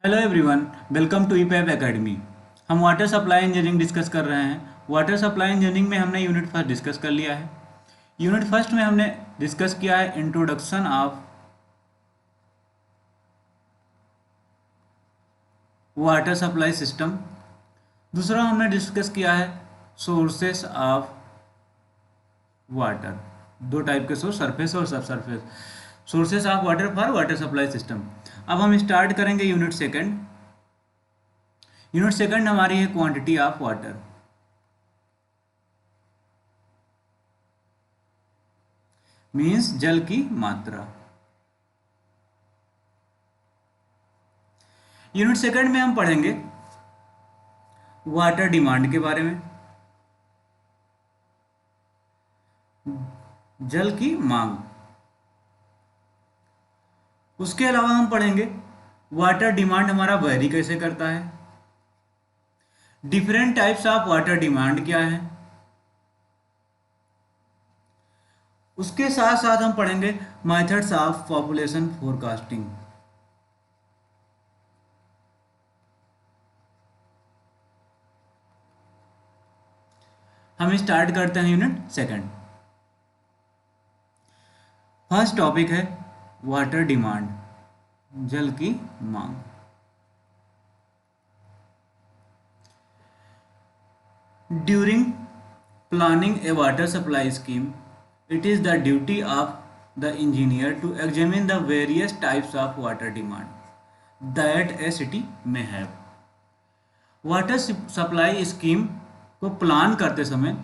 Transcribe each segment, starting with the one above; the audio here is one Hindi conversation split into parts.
Hello everyone, welcome to epap academy. हम वाटर सप्लाई इंजीनियरिंग डिस्कस कर रहे हैं। वाटर सप्लाई इंजीनियरिंग में हमने यूनिट फर्स्ट डिस्कस कर लिया है। यूनिट फर्स्ट में हमने डिस्कस किया है introduction of water supply system. दूसरा हमने डिस्कस किया है सोर्सेस ऑफ वाटर। दो टाइप के सोर्स, सरफेस और सब surface. Sources of water for water supply system. अब हम स्टार्ट करेंगे यूनिट सेकंड। यूनिट सेकंड हमारी है क्वांटिटी ऑफ वाटर। मीन्स जल की मात्रा। यूनिट सेकंड में हम पढ़ेंगे वाटर डिमांड के बारे में, जल की मांग। उसके अलावा हम पढ़ेंगे वाटर डिमांड हमारा वेरी कैसे करता है, different types of water demand क्या है। उसके साथ साथ हम पढ़ेंगे मेथड्स ऑफ पॉपुलेशन फोरकास्टिंग। हम स्टार्ट करते हैं यूनिट सेकंड। फर्स्ट टॉपिक है वाटर डिमांड, जल की मांग। During planning A water supply scheme, it is the duty of the engineer to examine the various types of water demand that a city may have. Water supply scheme को प्लान करते समय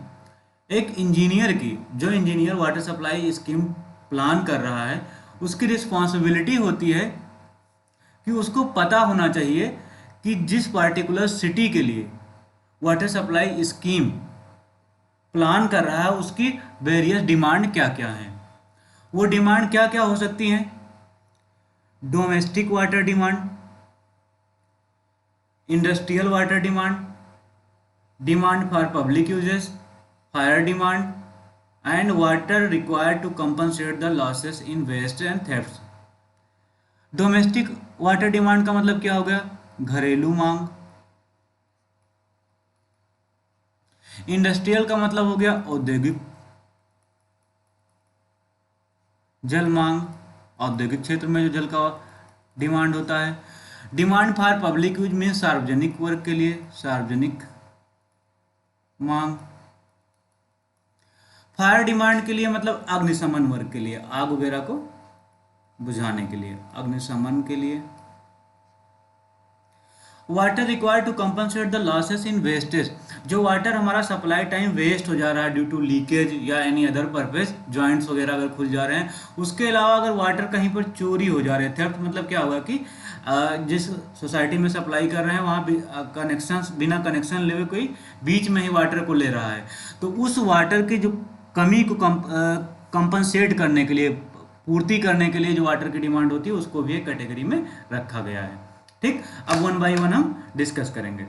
एक इंजीनियर की, जो engineer water supply scheme plan कर रहा है, उसकी रिस्पॉन्सिबिलिटी होती है कि उसको पता होना चाहिए कि जिस पार्टिकुलर सिटी के लिए वाटर सप्लाई स्कीम प्लान कर रहा है उसकी वेरियस डिमांड क्या क्या है। वो डिमांड क्या क्या हो सकती हैं? Domestic water demand, industrial water demand, demand for public uses, fire demand and water required to compensate the losses in waste and thefts. Domestic water demand का मतलब क्या हो गया? घरेलू मांग। इंडस्ट्रियल का मतलब हो गया औद्योगिक जल मांग, औद्योगिक क्षेत्र में जो जल का डिमांड होता है। डिमांड फॉर पब्लिक यूज में सार्वजनिक वर्ग के लिए सार्वजनिक मांग। फायर डिमांड के लिए मतलब अग्निशमन वर्ग के लिए, आग वगैरह को बुझाने के लिए, अग्निशमन के लिए। Water required to compensate the losses in wastage, जो वाटर हमारा सप्लाई टाइम वेस्ट हो जा रहा है ड्यू टू लीकेज या एनी अदर पर्पज, जॉइंट्स वगैरह अगर खुल जा रहे हैं। उसके अलावा अगर वाटर कहीं पर चोरी हो जा रहे हैं, थेफ्ट मतलब क्या होगा कि जिस सोसाइटी में सप्लाई कर रहे हैं वहाँ कनेक्शन, बिना कनेक्शन ले हुए कोई बीच में ही वाटर को ले रहा है, तो उस वाटर की जो कमी को कंपनसेट करने के लिए, पूर्ति करने के लिए जो वाटर की डिमांड होती है उसको भी एक कैटेगरी में रखा गया है। ठीक, अब वन बाय वन हम डिस्कस करेंगे।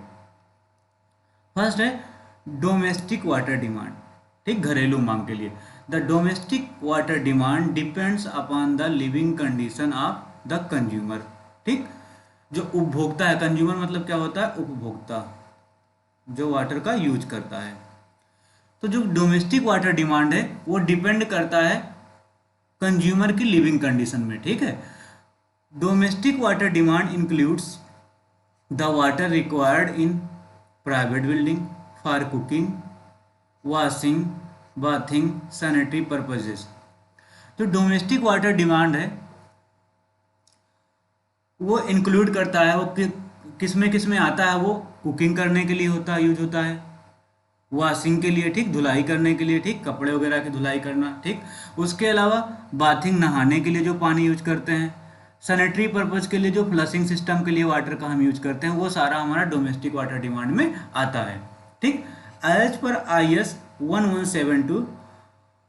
फर्स्ट है डोमेस्टिक वाटर डिमांड। ठीक, घरेलू मांग के लिए। The domestic water demand depends upon the living condition of the consumer. ठीक, जो उपभोक्ता है, कंज्यूमर मतलब क्या होता है? उपभोक्ता, जो वाटर का यूज करता है। तो जो डोमेस्टिक वाटर डिमांड है वो डिपेंड करता है कंज्यूमर की लिविंग कंडीशन में। ठीक है, domestic water demand includes the water required in private building for cooking, washing, bathing, sanitary purposes. जो डोमेस्टिक वाटर डिमांड है वो इंक्लूड करता है, वो किस में आता है? वो कुकिंग करने के लिए होता है, यूज होता है, वॉशिंग के लिए, ठीक, धुलाई करने के लिए, ठीक, कपड़े वगैरह की धुलाई करना, ठीक। उसके अलावा बाथिंग, नहाने के लिए जो पानी यूज करते हैं, सैनिटरी पर्पज के लिए जो फ्लशिंग सिस्टम के लिए वाटर का हम यूज करते हैं, वो सारा हमारा डोमेस्टिक वाटर डिमांड में आता है। ठीक, as per IS 1172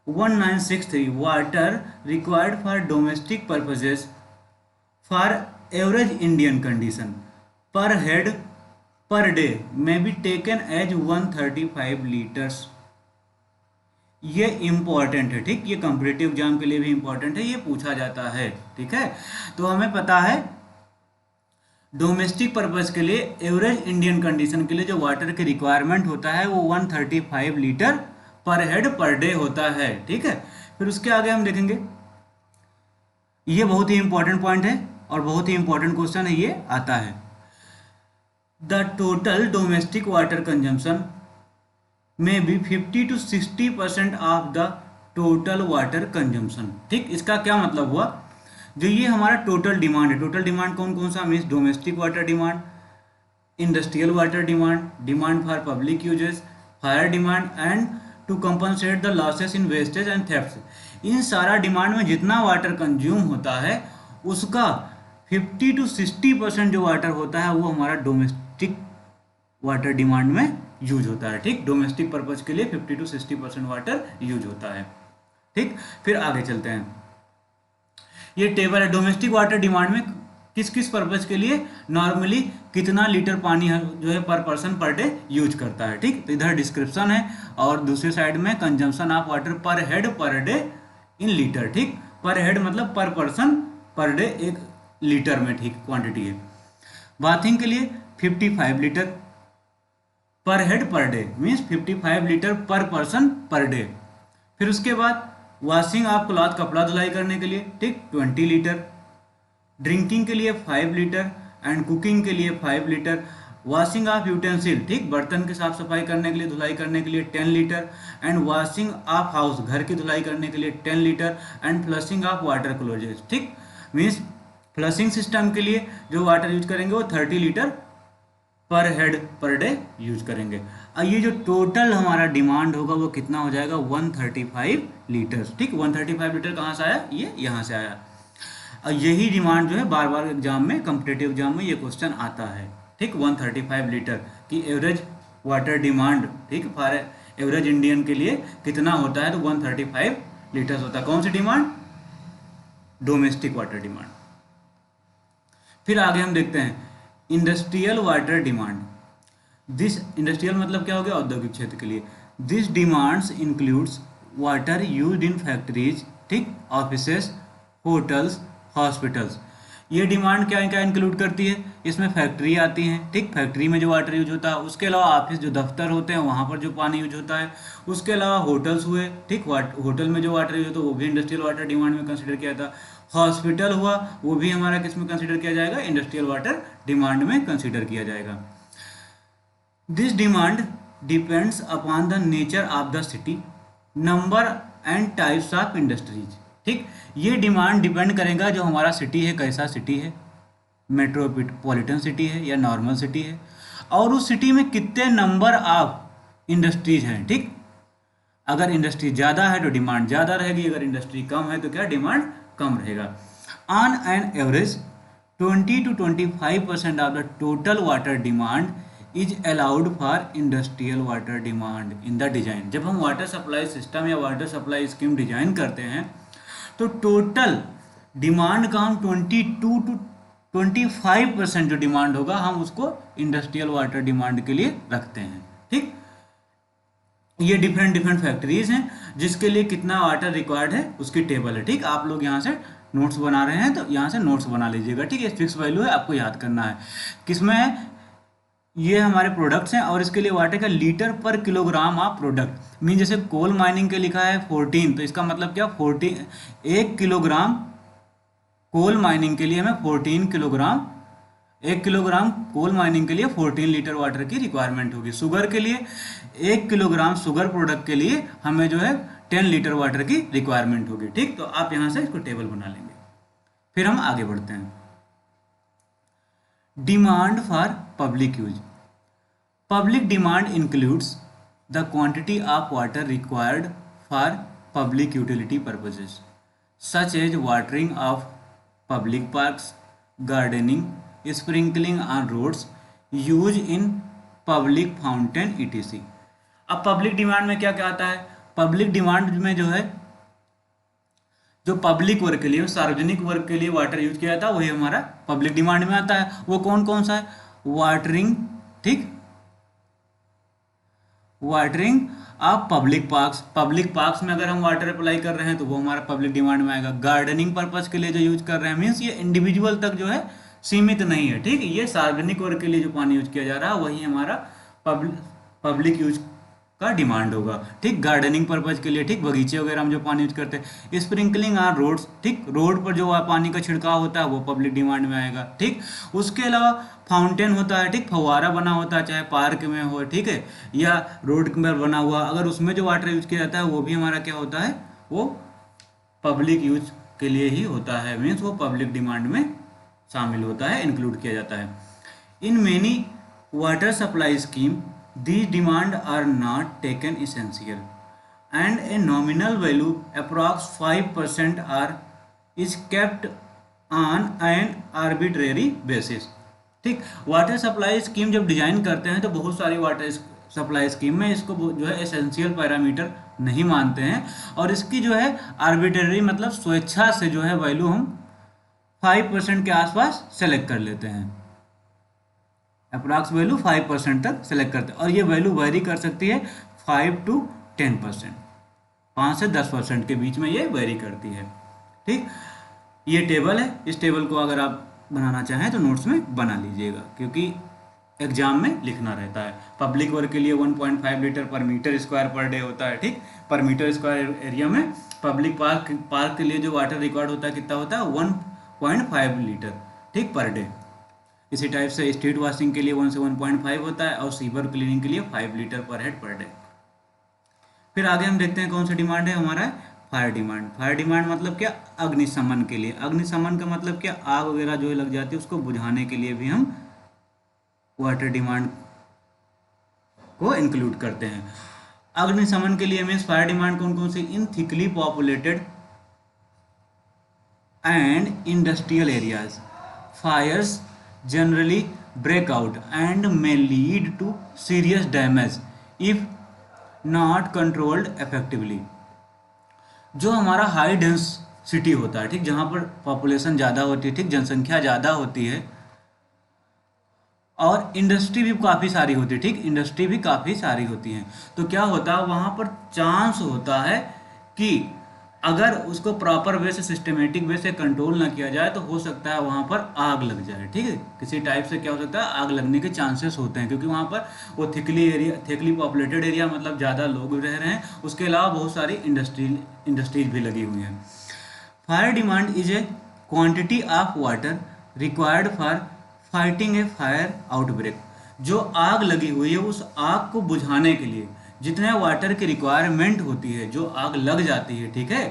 1963 water required for domestic purposes for average Indian condition पर हेड पर डे में बी टेकन एज 135 लीटर्स। ये इंपॉर्टेंट है, ठीक, ये कॉम्पिटिटिव एग्जाम के लिए भी इंपॉर्टेंट है, ये पूछा जाता है। ठीक है, तो हमें पता है डोमेस्टिक पर्पज के लिए एवरेज इंडियन कंडीशन के लिए जो वाटर की रिक्वायरमेंट होता है वो 135 litre per head per day होता है। ठीक है, फिर उसके आगे हम देखेंगे, ये बहुत ही इंपॉर्टेंट पॉइंट है और बहुत ही इंपॉर्टेंट क्वेश्चन है, ये आता है। The total domestic water consumption में be 50 to 60% of the total water consumption. ठीक, इसका क्या मतलब हुआ, जो ये हमारा टोटल डिमांड है, टोटल डिमांड कौन कौन सा, means domestic water demand, industrial water demand, demand for public uses, fire demand and to compensate the losses in wastage and theft. इन सारा डिमांड में जितना वाटर कंज्यूम होता है उसका 50 to 60% जो वाटर होता है वो हमारा डोमेस्टिक वाटर डिमांड में यूज होता है। ठीक, डोमेस्टिक पर्पज के लिए 50 to 60% वाटर यूज होता है। ठीक, फिर आगे चलते हैं, ये टेबल है डोमेस्टिक वाटर डिमांड में किस किस पर्पज के लिए नॉर्मली कितना लीटर पानी जो है पर पर्सन पर डे यूज करता है। ठीक, तो इधर डिस्क्रिप्शन है और दूसरी साइड में कंजम्पशन ऑफ वाटर पर head per day in litre. ठीक, पर हेड मतलब पर पर्सन पर डे एक लीटर में, ठीक, क्वांटिटी है। बाथिंग के लिए 55 litre per head per day, means 55 litre पर पर्सन पर डे। फिर उसके बाद वॉशिंग ऑफ क्लॉथ, कपड़ा धुलाई करने के लिए, ठीक, 20 लीटर। ड्रिंकिंग के लिए 5 लीटर एंड कुकिंग के लिए 5 लीटर। वॉशिंग ऑफ यूटेंसिल, ठीक, बर्तन की साफ सफाई करने के लिए, धुलाई करने के लिए 10 litre. And washing of house, घर की धुलाई करने के लिए 10 litre. And flushing of water closets, ठीक, मीन्स फ्लशिंग सिस्टम के लिए जो वाटर यूज करेंगे वो 30 litre per head per day use करेंगे। और ये जो टोटल हमारा डिमांड होगा वो कितना हो जाएगा, 135 लीटर। ठीक, 135 लीटर कहाँ से आया, ये यहाँ से आया। और यही डिमांड जो है बार बार एग्जाम में, कॉम्पिटेटिव एग्जाम में ये क्वेश्चन आता है। ठीक, 135 लीटर की एवरेज वाटर डिमांड, ठीक, फॉर एवरेज इंडियन के लिए कितना होता है, तो 135 लीटर होता है। कौन सी डिमांड, डोमेस्टिक वाटर डिमांड। फिर आगे हम देखते हैं industrial water demand. This industrial मतलब क्या हो गया, औद्योगिक क्षेत्र के लिए। This demands includes water used in factories, ठीक, ऑफिसेस, होटल्स, हॉस्पिटल्स। ये डिमांड क्या क्या इंक्लूड करती है, इसमें फैक्ट्री आती हैं, ठीक, फैक्ट्री में जो वाटर यूज होता है। उसके अलावा ऑफिस जो दफ्तर होते हैं वहाँ पर जो पानी यूज होता है। उसके अलावा होटल्स हुए, ठीक, होटल में जो वाटर यूज होता है वो भी इंडस्ट्रियल वाटर डिमांड में कंसिडर किया था। हॉस्पिटल हुआ वो भी हमारा किस में कंसिडर किया जाएगा, इंडस्ट्रियल वाटर डिमांड में कंसिडर किया जाएगा। This demand depends upon the nature of the city, number and types of industries. ठीक, ये डिमांड डिपेंड करेगा जो हमारा सिटी है, कैसा सिटी है, मेट्रोपॉलिटन सिटी है या नॉर्मल सिटी है, और उस सिटी में कितने नंबर ऑफ इंडस्ट्रीज हैं। ठीक, अगर इंडस्ट्री ज़्यादा है तो डिमांड ज़्यादा रहेगी, अगर इंडस्ट्री कम है तो क्या डिमांड कम रहेगा। On an average 20 to 25% of the total water demand is allowed for industrial water demand in the design. जब हम वाटर सप्लाई सिस्टम या वाटर सप्लाई स्कीम डिजाइन करते हैं तो टोटल डिमांड का हम 22 to 25% जो डिमांड होगा हम उसको इंडस्ट्रियल वाटर डिमांड के लिए रखते हैं। ठीक, ये डिफरेंट डिफरेंट फैक्ट्रीज हैं जिसके लिए कितना वाटर रिक्वायर्ड है उसकी टेबल है। ठीक, आप लोग यहाँ से नोट्स बना रहे हैं तो यहाँ से नोट्स बना लीजिएगा। ठीक है, फिक्स वैल्यू है, आपको याद करना है। किसमें है, ये हमारे प्रोडक्ट्स हैं और इसके लिए वाटर का लीटर पर किलोग्राम ऑफ प्रोडक्ट। मीन जैसे कोल माइनिंग के लिखा है 14, तो इसका मतलब क्या, 14 1 किलोग्राम कोल माइनिंग के लिए हमें 14 किलोग्राम, 1 किलोग्राम कोल माइनिंग के लिए 14 लीटर वाटर की रिक्वायरमेंट होगी। शुगर के लिए 1 किलोग्राम शुगर प्रोडक्ट के लिए हमें जो है 10 लीटर वाटर की रिक्वायरमेंट होगी। ठीक, तो आप यहाँ से इसको टेबल बना लेंगे। फिर हम आगे बढ़ते हैं, demand for public use. Public demand includes the quantity of water required for public utility purposes such as watering of public parks, gardening, sprinkling on roads, use in public fountain etc। अब पब्लिक डिमांड में क्या क्या आता है, पब्लिक डिमांड में जो है जो पब्लिक वर्क के लिए, सार्वजनिक वर्क के लिए वाटर यूज किया जाता है वही हमारा पब्लिक डिमांड में आता है। वो कौन कौन सा है, वाटरिंग, ठीक, watering of public parks, public parks में अगर हम वाटर अप्लाई कर रहे हैं तो वो हमारा पब्लिक डिमांड में आएगा। गार्डनिंग पर्पज के लिए जो यूज कर रहे हैं, मीन्स ये इंडिविजुअल तक जो है सीमित नहीं है, ठीक। ये सार्वजनिक वर्ग के लिए जो पानी यूज किया जा रहा है वही हमारा पब्लिक यूज का डिमांड होगा, ठीक। गार्डनिंग पर्पज के लिए, ठीक, बगीचे वगैरह हम जो पानी यूज करते हैं। स्प्रिंकलिंग ऑन रोड्स, ठीक, रोड पर जो पानी का छिड़काव होता है वो पब्लिक डिमांड में आएगा, ठीक। उसके अलावा फाउंटेन होता है, ठीक, फव्वारा बना होता है, चाहे पार्क में हो, ठीक है, या रोड पर बना हुआ, अगर उसमें जो वाटर यूज किया जाता है वो भी हमारा क्या होता है, वो पब्लिक यूज के लिए ही होता है, मीन्स वो पब्लिक डिमांड में शामिल होता है, इंक्लूड किया जाता है। In many water supply scheme these demand are not taken essential and a nominal value approx 5% are is kept on an arbitrary basis, ठीक। वाटर सप्लाई स्कीम जब डिजाइन करते हैं तो बहुत सारी वाटर सप्लाई स्कीम में इसको जो है एसेंशियल पैरामीटर नहीं मानते हैं और इसकी जो है आर्बिट्रेरी मतलब स्वेच्छा से जो है वैल्यू हम 5% के आसपास सेलेक्ट कर लेते हैं, अप्रॉक्स वैल्यू 5% तक सेलेक्ट करते हैं और ये वैल्यू वेरी कर सकती है 5 to 10%, 5 से 10% के बीच में ये वेरी करती है, ठीक। ये टेबल है, इस टेबल को अगर आप बनाना चाहें तो नोट्स में बना लीजिएगा क्योंकि एग्जाम में लिखना रहता है। पब्लिक वर्क के लिए 1.5 लीटर पर मीटर स्क्वायर पर डे होता है, ठीक। पर मीटर स्क्वायर एरिया में पब्लिक पार्क के लिए जो वाटर रिक्वायर्ड होता है कितना होता है 1.5 लीटर, ठीक, पर डे। इसी टाइप से स्ट्रीट वॉशिंग के लिए 1 से 1.5 होता है और सीवर क्लीनिंग के लिए 5 litre per head per day. फिर आगे हम देखते हैं कौन सा डिमांड है हमारा, फायर डिमांड। फायर डिमांड मतलब क्या, अग्निशमन के लिए। अग्निशमन का मतलब क्या, आग वगैरह जो लग जाती है उसको बुझाने के लिए भी हम वाटर डिमांड को इंक्लूड करते हैं। अग्निशमन के लिए मीन्स फायर डिमांड कौन कौन सी, in thickly populated and industrial areas fires generally break out and may lead to serious damage if not controlled effectively। जो हमारा हाई डेंसिटी होता है, ठीक, जहाँ पर पॉपुलेशन ज़्यादा होती है, ठीक, जनसंख्या ज़्यादा होती है और इंडस्ट्री भी काफ़ी सारी होती है, ठीक, इंडस्ट्री भी काफ़ी सारी होती हैं, तो क्या होता है वहाँ पर चांस होता है कि अगर उसको प्रॉपर वे से सिस्टमेटिक वे से कंट्रोल ना किया जाए तो हो सकता है वहाँ पर आग लग जाए, ठीक है। किसी टाइप से क्या हो सकता है, आग लगने के चांसेस होते हैं क्योंकि वहाँ पर वो थिकली पॉपुलेटेड एरिया मतलब ज़्यादा लोग रह रहे हैं, उसके अलावा बहुत सारी इंडस्ट्रीज भी लगी हुई हैं। Fire demand is a quantity of water required for fighting a fire outbreak. जो आग लगी हुई है उस आग को बुझाने के लिए जितने वाटर की रिक्वायरमेंट होती है, जो आग लग जाती है, ठीक है,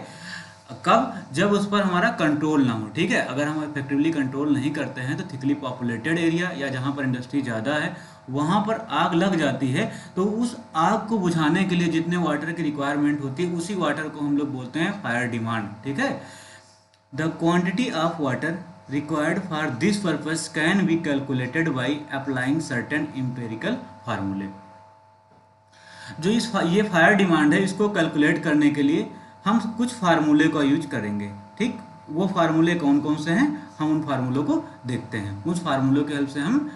कब, जब उस पर हमारा कंट्रोल ना हो, ठीक है। अगर हम इफेक्टिवली कंट्रोल नहीं करते हैं तो थिकली पॉपुलेटेड एरिया या जहाँ पर इंडस्ट्री ज़्यादा है वहाँ पर आग लग जाती है, तो उस आग को बुझाने के लिए जितने वाटर की रिक्वायरमेंट होती है उसी वाटर को हम लोग बोलते हैं फायर डिमांड, ठीक है। The quantity of water required for this purpose can be calculated by applying certain empirical फार्मूले। जो ये फायर डिमांड है इसको कैलकुलेट करने के लिए हम कुछ फार्मूले का यूज करेंगे, ठीक। वो फार्मूले कौन कौन से हैं हम उन फार्मूलों को देखते हैं, उस फार्मूलों की हेल्प से हम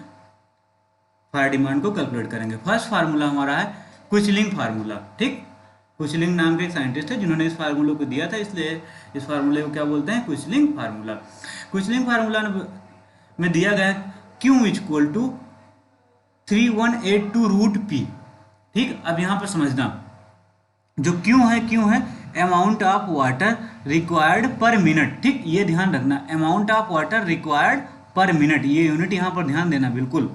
फायर डिमांड को कैलकुलेट करेंगे। फर्स्ट फार्मूला हमारा है क्विचलिंग फार्मूला, ठीक। क्विचलिंग नाम के एक साइंटिस्ट है जिन्होंने इस फार्मूले को दिया था, इसलिए इस फार्मूले को क्या बोलते हैं, क्विचलिंग फार्मूला। क्विचलिंग फार्मूला में दिया गया Q equal to 3182 root P, ठीक। अब यहाँ पर समझना जो क्यों है amount of water required per minute, ठीक, ये ध्यान रखना, amount of water required per minute, ये यूनिट यहाँ पर ध्यान देना बिल्कुल।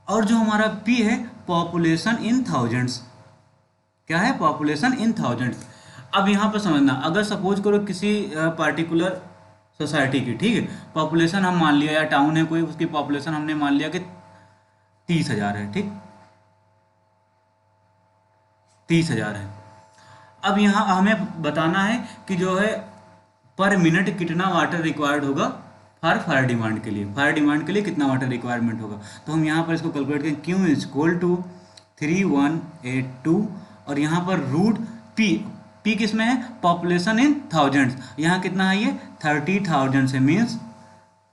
और जो हमारा पी है पॉपुलेशन इन थाउजेंड्स, क्या है, पॉपुलेशन इन थाउजेंड्स। अब यहाँ पर समझना, अगर सपोज करो किसी पार्टिकुलर सोसाइटी की, ठीक है, पॉपुलेशन हम मान लिया, या टाउन है कोई, उसकी पॉपुलेशन हमने मान लिया कि 30,000 है, ठीक, 30,000 है। अब यहाँ हमें बताना है कि जो है पर मिनट कितना वाटर रिक्वायर्ड होगा फॉर फायर डिमांड के लिए, फायर डिमांड के लिए कितना वाटर रिक्वायरमेंट होगा। तो हम यहाँ पर इसको कैलकुलेट करें, Q इक्वल टू 3182 और यहाँ पर रूट पी किस में है, पॉपुलेशन इन थाउजेंड्स, यहाँ कितना है, ये 30,000 से, मीन्स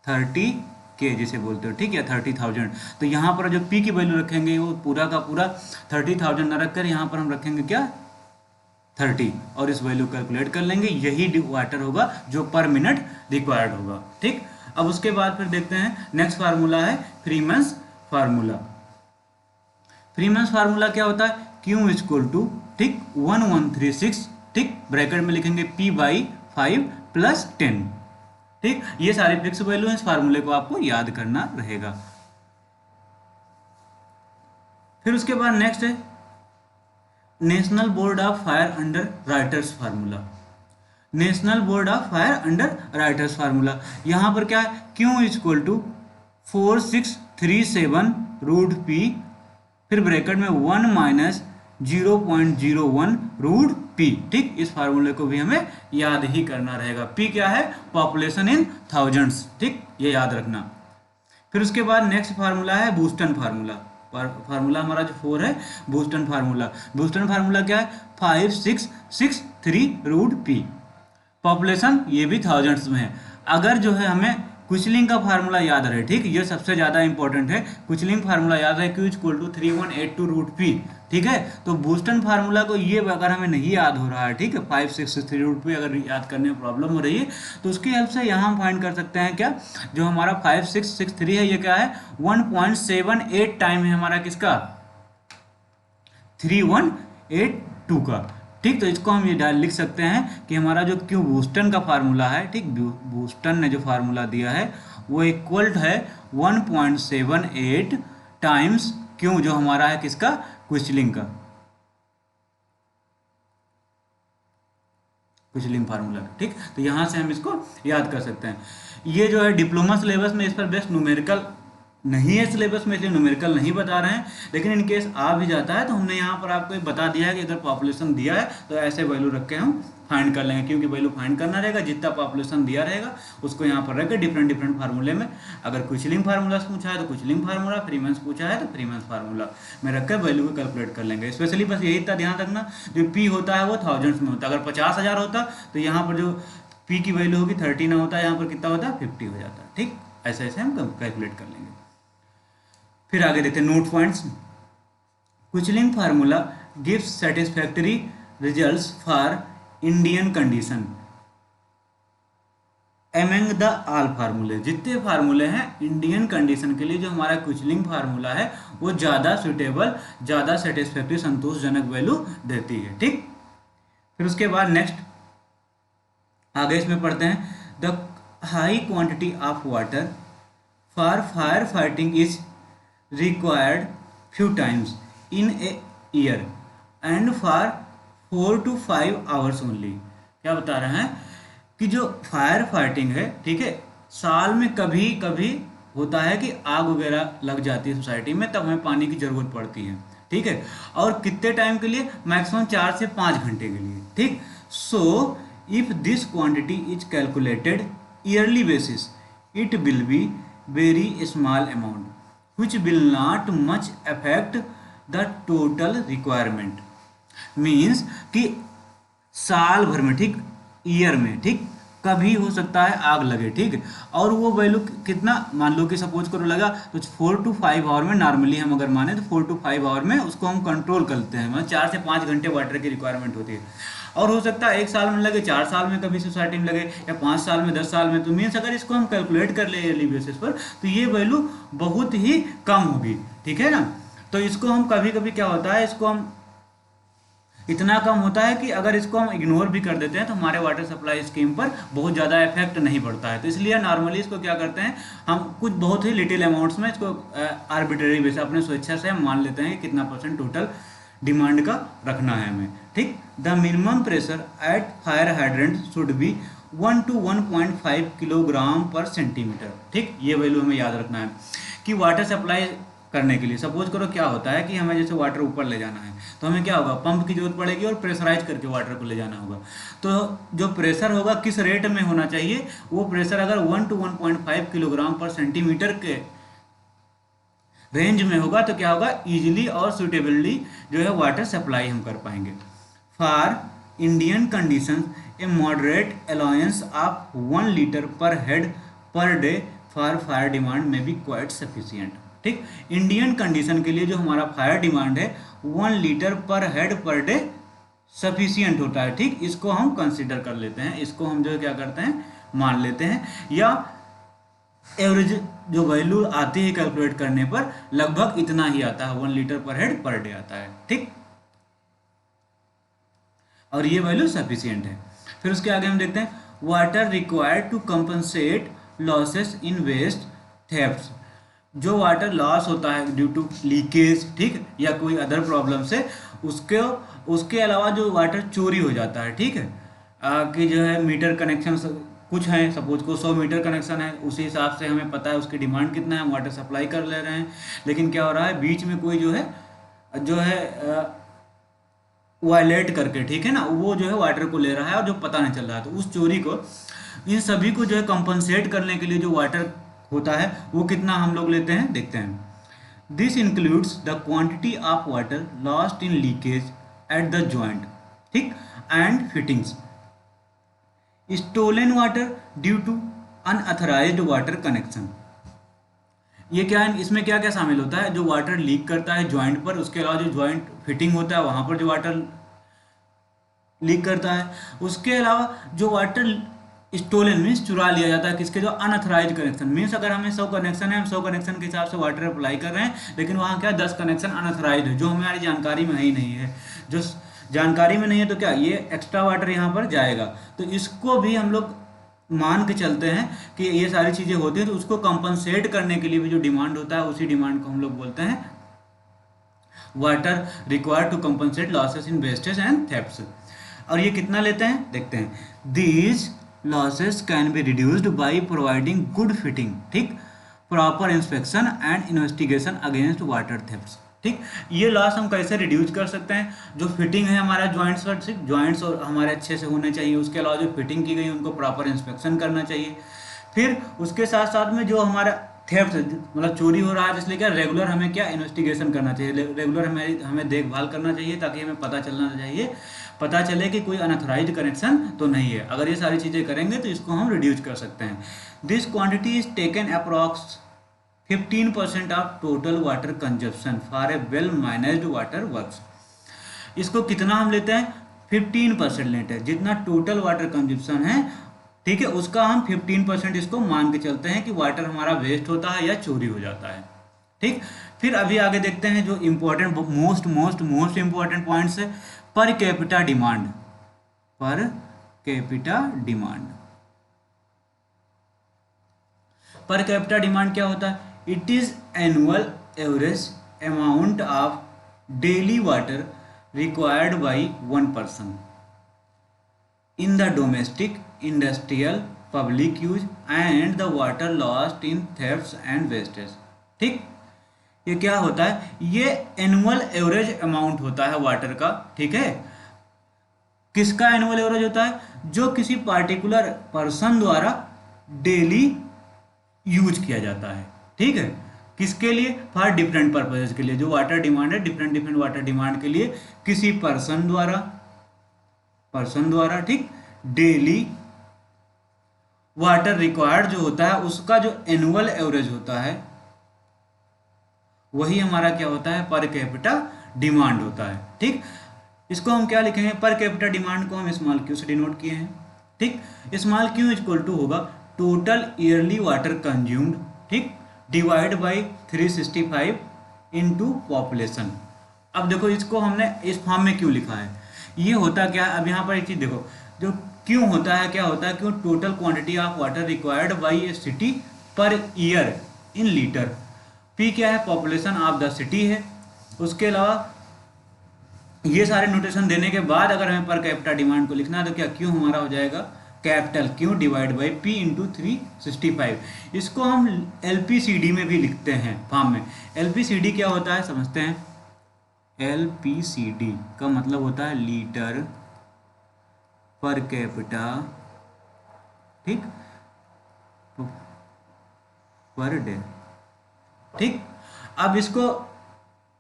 30 के जिसे बोलते हो, ठीक है, 30,000। तो यहाँ पर जो पी की वैल्यू रखेंगे वो पूरा का पूरा 30,000 न रखकर यहाँ पर हम रखेंगे क्या, 30, और इस वैल्यू कैलकुलेट कर लेंगे, यही वाटर होगा जो पर मिनट रिक्वायर्ड होगा, ठीक। अब उसके बाद फिर देखते हैं नेक्स्ट फार्मूला है फ्रीमैन्स फार्मूला। फ्रीमैन्स फार्मूला क्या होता है, Q इक्वल टू ठीक 1136 ठीक ब्रैकेट में लिखेंगे P/5 + 10 ठीक। ये सारे फिक्स वैल्यू हैं, इस फार्मूले को आपको याद करना रहेगा। फिर उसके बाद नेक्स्ट है national board of fire underwriters formula. National board of fire underwriters formula यहाँ पर क्या है, Q equal to 4637 root P फिर ब्रैकेट में 1 माइनस 0.01 रूट पी ठीक। इस फार्मूले को भी हमें याद ही करना रहेगा। पी क्या है, पॉपुलेशन इन थाउजेंड्स ठीक, ये याद रखना। फिर उसके बाद नेक्स्ट फार्मूला है बूस्टन फार्मूला। फार्मूला हमारा जो 4 है बूस्टन फार्मूला। बूस्टन फार्मूला क्या है, 5663 रूट पी। पॉपुलेशन ये भी थाउजेंड्स में है। अगर जो है हमें क्विचलिंग का फार्मूला याद रहे ठीक, ये सबसे ज़्यादा इंपॉर्टेंट है। क्विचलिंग फार्मूला याद है Q equal to 3182 root P ठीक है। तो बूस्टन फार्मूला को ये अगर हमें नहीं याद हो रहा है ठीक है, 5663 रूट पी अगर याद करने में प्रॉब्लम हो रही है तो उसकी हेल्प से यहाँ हम फाइंड कर सकते हैं क्या, जो हमारा 5663 है ये क्या है 1.78 टाइम है हमारा किसका 3182 का ठीक। तो इसको हम ये लिख सकते हैं कि हमारा जो Q बूस्टन का फार्मूला है ठीक, बूस्टन ने जो फार्मूला दिया है वो इक्वल है 1.78 टाइम्स Q जो हमारा है किसका क्विचलिंग का, क्विचलिंग फार्मूला ठीक। तो यहाँ से हम इसको याद कर सकते हैं। ये जो है डिप्लोमा सिलेबस में इस पर बेस्ट न्यूमेरिकल नहीं है सिलेबस में, इसलिए न्यूमेरिकल नहीं बता रहे हैं, लेकिन इन केस आ भी जाता है तो हमने यहाँ पर आपको बता दिया है कि अगर पॉपुलेशन दिया है तो ऐसे वैल्यू रख के हम फाइंड कर लेंगे, क्योंकि वैल्यू फाइंड करना रहेगा जितना पॉपुलेशन दिया रहेगा उसको यहाँ पर रख के डिफरेंट डिफरेंट फार्मूले में, अगर क्विचलिंग फार्मूला पूछा है तो क्विचलिंग फार्मूला, फ्रीमैन्स पूछा है तो फ्रीमैन्स फार्मूला में रख कर वैल्यू को कैलकुलेट कर लेंगे। स्पेशली बस यही इतना ध्यान रखना, जो पी होता है वो थाउजेंड्स में होता है। अगर 50,000 होता तो यहाँ पर जो पी की वैल्यू होगी 30 ना होता, यहाँ पर कितना होता है 50 हो जाता ठीक। ऐसे ऐसे हम कैलकुलेट कर लेंगे। फिर आगे देखते हैं note points. Kuichling formula gives satisfactory results for Indian condition among the all फार्मूले। जितने फार्मूले हैं इंडियन कंडीशन के लिए जो हमारा क्विचलिंग फार्मूला है वो ज़्यादा सुटेबल, ज़्यादा सेटिस्फैक्टरी, संतोषजनक वैल्यू देती है ठीक। फिर उसके बाद नेक्स्ट आगे इसमें पढ़ते हैं the high quantity of water for fire fighting is required few times in a year and for 4 to 5 hours only। क्या बता रहे हैं कि जो फायर फाइटिंग है ठीक है, साल में कभी कभी होता है कि आग वगैरह लग जाती है सोसाइटी में, तब हमें पानी की ज़रूरत पड़ती है ठीक है। और कितने टाइम के लिए, मैक्सिमम 4 से 5 घंटे के लिए ठीक। So if this quantity is calculated yearly basis it will be very small amount which will not much affect the total requirement। Means कि साल भर में ठीक, ईयर में ठीक, कभी हो सकता है आग लगे ठीक, और वो वैल्यू कितना, मान लो कि सपोज करो लगा तो 4 to 5 आवर में, नॉर्मली हम अगर माने तो 4 to 5 आवर में उसको हम कंट्रोल करते हैं, मतलब 4 से 5 घंटे वाटर की रिक्वायरमेंट होती है। और हो सकता है 1 साल में लगे, 4 साल में कभी सोसाइटी में लगे, या 5 साल में, 10 साल में। तो मीन्स अगर इसको हम कैलकुलेट कर ले ईयरली बेसिस पर तो ये वैल्यू बहुत ही कम होगी ठीक है ना। तो इसको हम कभी कभी क्या होता है, इसको हम इतना कम होता है कि अगर इसको हम इग्नोर भी कर देते हैं तो हमारे वाटर सप्लाई स्कीम पर बहुत ज़्यादा इफेक्ट नहीं पड़ता है। तो इसलिए नॉर्मली इसको क्या करते हैं हम, कुछ बहुत ही लिटिल अमाउंट्स में इसको आर्बिट्रेरी बेस अपने स्वेच्छा से हम मान लेते हैं कि कितना % टोटल डिमांड का रखना है हमें ठीक। The minimum pressure at fire hydrant should be 1 to 1.5 kilogram पर सेंटीमीटर ठीक। ये वैल्यू हमें याद रखना है कि वाटर सप्लाई करने के लिए, सपोज करो क्या होता है कि हमें जैसे वाटर ऊपर ले जाना है तो हमें क्या होगा, पंप की जरूरत पड़ेगी और प्रेशराइज करके वाटर को ले जाना होगा। तो जो प्रेशर होगा किस रेट में होना चाहिए, वो प्रेशर अगर 1 to 1.5 किलोग्राम पर सेंटीमीटर के रेंज में होगा तो क्या होगा, इजीली और सुटेबली जो है वाटर सप्लाई हम कर पाएंगे। For Indian condition a moderate allowance of 1 litre per head per day for fire demand में बी क्वाइट सफिशिएंट ठीक। इंडियन कंडीशन के लिए जो हमारा फायर डिमांड है 1 litre per head per day sufficient होता है ठीक। इसको हम कंसिडर कर लेते हैं, इसको हम जो है क्या करते हैं मान लेते हैं। या एवरेज जो वैल्यू आती है कैलकुलेट करने पर लगभग इतना ही आता है, 1 litre per head per day आता है, ठीक। और ये वैल्यू सफिशियंट है। फिर उसके आगे हम देखते हैं water required to compensate losses in waste theft. जो वाटर लॉस होता है ड्यू टू लीकेज, ठीक, या कोई अदर प्रॉब्लम से, उसके उसके अलावा जो वाटर चोरी हो जाता है, ठीक है, कि जो है मीटर कनेक्शन कुछ है, सपोज को 100 मीटर कनेक्शन है, उसी हिसाब से हमें पता है उसकी डिमांड कितना है, हम वाटर सप्लाई कर ले रहे हैं। लेकिन क्या हो रहा है, बीच में कोई जो है वायलेट करके, ठीक है ना, वो जो है वाटर को ले रहा है और जो पता नहीं चल रहा है, तो उस चोरी को, इन सभी को जो है कंपनसेट करने के लिए जो वाटर होता है वो कितना हम लोग लेते हैं, देखते हैं। This includes the quantity of water lost in leakage at the joint, ठीक, and fittings, stolen water due to unauthorised water connection. ये क्या है, इसमें क्या क्या शामिल होता है, जो वाटर लीक करता है जॉइंट पर, उसके अलावा जो जॉइंट फिटिंग होता है वहां पर जो वाटर लीक करता है, उसके अलावा जो वाटर स्टोलन मीन्स चुरा लिया जाता है, किसके, जो अनअथराइज कनेक्शन मीन्स अगर हमें 100 कनेक्शन है, हम 100 कनेक्शन के हिसाब से वाटर अप्लाई कर रहे हैं, लेकिन वहाँ क्या 10 कनेक्शन अनअथराइज है, जो हमारी जानकारी में ही नहीं है। जो जानकारी में नहीं है तो क्या ये एक्स्ट्रा वाटर यहाँ पर जाएगा, तो इसको भी हम लोग मान के चलते हैं कि ये सारी चीज़ें होती हैं, तो उसको कंपनसेट करने के लिए भी जो डिमांड होता है, उसी डिमांड को हम लोग बोलते हैं water required to compensate losses in wastage and thefts. और ये कितना लेते हैं, देखते हैं। These losses can be reduced by providing good fitting, ठीक, proper inspection and investigation against water thefts, ठीक। ये लॉस हम कैसे रिड्यूस कर सकते हैं, जो फिटिंग है हमारा जॉइंट्स पर, जॉइंट्स और हमारे अच्छे से होने चाहिए, उसके अलावा जो फिटिंग की गई उनको प्रॉपर इंस्पेक्शन करना चाहिए। फिर उसके साथ साथ में जो हमारा थेफ्ट मतलब चोरी हो रहा है, इसलिए क्या रेगुलर हमें क्या इन्वेस्टिगेशन करना चाहिए, रेगुलर हमें देखभाल करना चाहिए, ताकि हमें पता चले कि कोई अनऑथराइज्ड कनेक्शन तो नहीं है। अगर ये सारी चीज़ें करेंगे तो इसको हम रिड्यूस कर सकते हैं। This quantity is taken approx 15% of total water consumption for a well managed water works. इसको कितना हम लेते हैं, 15% लेते हैं, जितना टोटल वाटर कंजप्शन है, ठीक है, उसका हम 15% इसको मान के चलते हैं कि वाटर हमारा वेस्ट होता है या चोरी हो जाता है, ठीक। फिर अभी आगे देखते हैं जो इम्पोर्टेंट मोस्ट इम्पोर्टेंट पॉइंट्स है, per capita demand. Per capita demand, per capita demand क्या होता है, it is annual average amount of daily water required by one person in the domestic, industrial, public use and the water lost in thefts and wastage, ठीक। ये क्या होता है, ये एनुअल एवरेज अमाउंट होता है वाटर का, ठीक है। किसका एनुअल एवरेज होता है, जो किसी पार्टिकुलर पर्सन द्वारा डेली यूज किया जाता है, ठीक है, किसके लिए, फॉर डिफरेंट पर्पजेज के लिए, जो वाटर डिमांड है डिफरेंट वाटर डिमांड के लिए किसी पर्सन द्वारा, ठीक, डेली वाटर रिक्वायर्ड जो होता है उसका जो एनुअल एवरेज होता है वही हमारा क्या होता है, पर कैपिटा डिमांड होता है, ठीक। इसको हम क्या लिखेंगे, पर कैपिटा डिमांड को हम स्मॉल क्यू से डिनोट किए हैं, ठीक। स्मॉल क्यू इक्वल टू होगा टोटल ईयरली वाटर कंज्यूम्ड, ठीक, डिवाइड बाई 365 इनटू पॉपुलेशन। अब देखो इसको हमने इस फॉर्म में क्यों लिखा है, ये होता क्या है, अब यहाँ पर एक चीज देखो, जो क्यों होता है, क्या होता है, क्यों total quantity of water required by A city per year in litre. P क्या है, पॉपुलेशन ऑफ द सिटी है। उसके अलावा ये सारे नोटेशन देने के बाद अगर हमें पर कैपिटा डिमांड को लिखना है तो क्या क्यू हमारा हो जाएगा capital Q divide by P into 365। इसको हम एलपीसीडी में भी लिखते हैं फॉर्म में। एलपीसीडी क्या होता है समझते हैं। एलपीसीडी का मतलब होता है लीटर पर कैपिटा, ठीक, पर डे, ठीक। अब इसको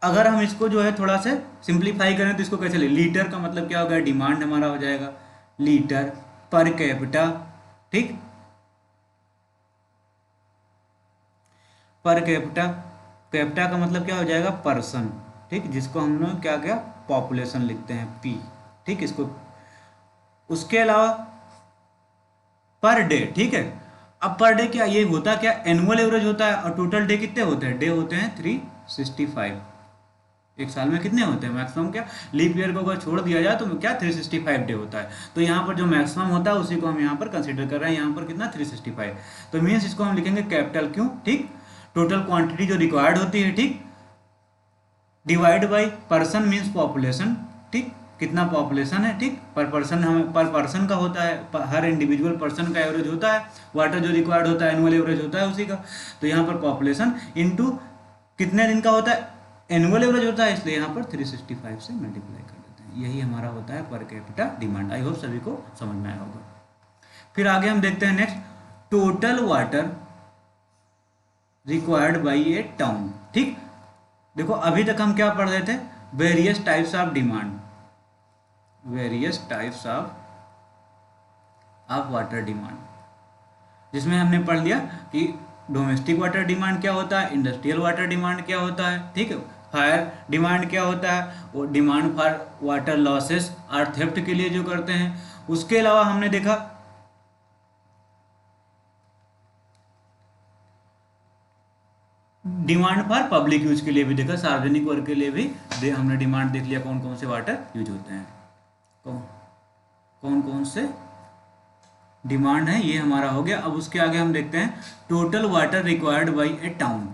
अगर हम इसको जो है थोड़ा सा सिंप्लीफाई करें तो इसको कैसे ले, लीटर का मतलब क्या होगा, डिमांड हमारा हो जाएगा लीटर पर कैपिटा, ठीक, पर कैपिटा, कैपिटा का मतलब क्या हो जाएगा पर्सन, ठीक, जिसको हम लोग क्या क्या पॉपुलेशन लिखते हैं पी, ठीक, इसको। उसके अलावा पर डे, ठीक है। अब पर डे क्या ये होता क्या, एनुअल एवरेज होता है, और टोटल डे कितने होते हैं, डे होते हैं 365। एक साल में कितने होते हैं मैक्सिमम, क्या लीप ईयर को अगर छोड़ दिया जाए तो क्या 365 डे होता है। तो यहाँ पर जो मैक्सिमम होता है उसी को हम यहाँ पर कंसीडर कर रहे हैं, यहाँ पर कितना 365। तो मीन्स इसको हम लिखेंगे कैपिटल क्यू, ठीक, टोटल क्वांटिटी जो रिक्वायर्ड होती है, ठीक, divide by person means population, ठीक, कितना पॉपुलेशन है, ठीक, पर पर्सन हमें पर पर्सन का होता है, हर इंडिविजुअल पर्सन का एवरेज होता है, वाटर जो रिक्वायर्ड होता है एनुअल एवरेज होता है उसी का। तो यहाँ पर पॉपुलेशन इनटू कितने दिन का होता है, एनुअल एवरेज होता है, इसलिए यहाँ पर 365 से मल्टीप्लाई कर देते हैं। यही हमारा होता है per capita demand. I hope सभी को समझ में आया होगा। फिर आगे हम देखते हैं next, total water required by A town, ठीक। देखो अभी तक हम क्या पढ़ रहे थे, various types of demand, various types of water demand, जिसमें हमने पढ़ लिया कि डोमेस्टिक वाटर डिमांड क्या होता है, इंडस्ट्रियल वाटर डिमांड क्या होता है, ठीक है, फायर डिमांड क्या होता है, वो डिमांड फॉर वाटर लॉसेस और थेफ्ट के लिए जो करते हैं। उसके अलावा हमने देखा डिमांड फॉर पब्लिक यूज के लिए भी देखा, सार्वजनिक वर्ग के लिए भी हमने डिमांड देख लिया, कौन कौन से वाटर यूज होते हैं, कौन कौन से डिमांड है, ये हमारा हो गया। अब उसके आगे हम देखते हैं total water required by A town.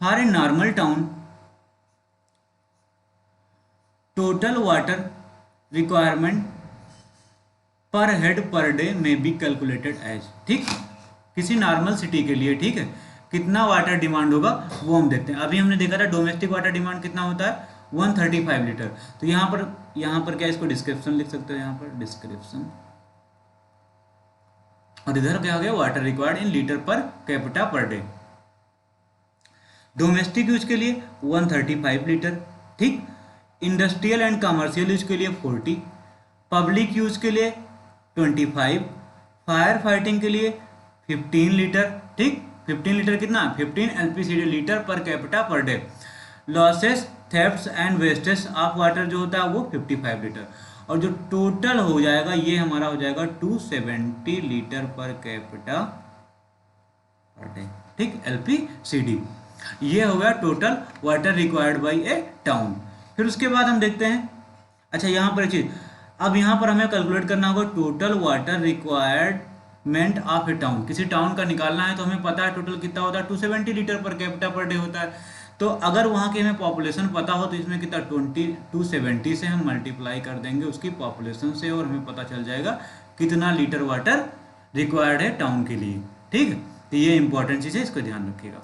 For a normal town total water requirement पर हेड पर डे में बी कैलकुलेटेड एज, ठीक, किसी नॉर्मल सिटी के लिए, ठीक है, कितना वाटर डिमांड होगा वो हम देखते हैं। अभी हमने देखा था डोमेस्टिक वाटर डिमांड कितना होता है, 135 लीटर। तो यहाँ पर क्या इसको डिस्क्रिप्शन लिख सकते हैं, यहाँ पर डिस्क्रिप्शन, और इधर क्या हो गया water required in litre per capita per day. Domestic use के लिए 135 लीटर, ठीक, इंडस्ट्रियल एंड कमर्शियल यूज के लिए 40, पब्लिक यूज के लिए 25, फायर फाइटिंग के लिए 15 लीटर, ठीक, 15 लीटर कितना, 15 LPCD litre per capita per day. Losses thefts and wastage of water जो होता है वो 55 लीटर, और जो टोटल हो जाएगा ये हमारा हो जाएगा 270 litre per capita per day, ठीक, एलपीसीडी। ये हो गया total water required by A town. फिर उसके बाद हम देखते हैं, अच्छा यहाँ पर एक चीज, अब यहाँ पर हमें कैलकुलेट करना होगा total water requirement of A town. किसी टाउन का निकालना है तो हमें पता है टोटल कितना होता है, 270 litre per capita per day होता है। तो अगर वहाँ की हमें पॉपुलेशन पता हो तो इसमें कितना 270 से हम मल्टीप्लाई कर देंगे उसकी पॉपुलेशन से, और हमें पता चल जाएगा कितना लीटर वाटर रिक्वायर्ड है टाउन के लिए, ठीक है। तो ये इंपॉर्टेंट चीज़ है, इसको ध्यान रखिएगा,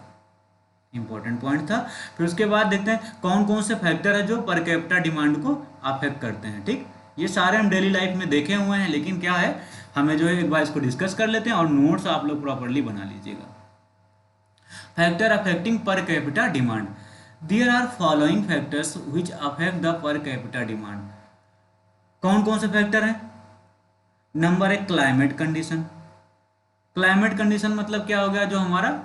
इंपॉर्टेंट पॉइंट था। फिर उसके बाद देखते हैं कौन कौन से फैक्टर है जो पर कैपिटा डिमांड को अफेक्ट करते हैं, ठीक। ये सारे हम डेली लाइफ में देखे हुए हैं, लेकिन क्या है हमें जो है एक बार इसको डिस्कस कर लेते हैं, और नोट्स आप लोग प्रॉपरली बना लीजिएगा। Factor affecting per capita demand, there are following factors which affect the per capita demand. कौन कौन से फैक्टर हैं, number 1 climate condition. Climate condition मतलब क्या हो गया, जो हमारा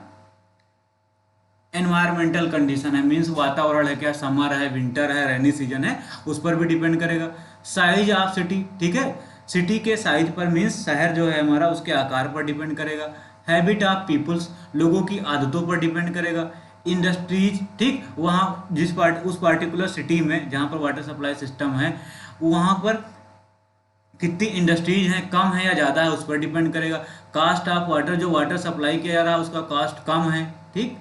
एनवायरमेंटल कंडीशन है, मीन्स वातावरण है, क्या समर है, विंटर है, रेनी सीजन है, उस पर भी डिपेंड करेगा। साइज ऑफ सिटी, ठीक है, सिटी के साइज पर, मीन्स शहर जो है हमारा उसके आकार पर डिपेंड करेगा। हैबिट ऑफ पीपल्स, लोगों की आदतों पर डिपेंड करेगा। इंडस्ट्रीज, ठीक, वहाँ उस पार्टिकुलर सिटी में जहाँ पर वाटर सप्लाई सिस्टम है वहाँ पर कितनी इंडस्ट्रीज हैं, कम है या ज़्यादा है, उस पर डिपेंड करेगा। कास्ट ऑफ वाटर, जो वाटर सप्लाई किया जा रहा है उसका कास्ट कम है, ठीक,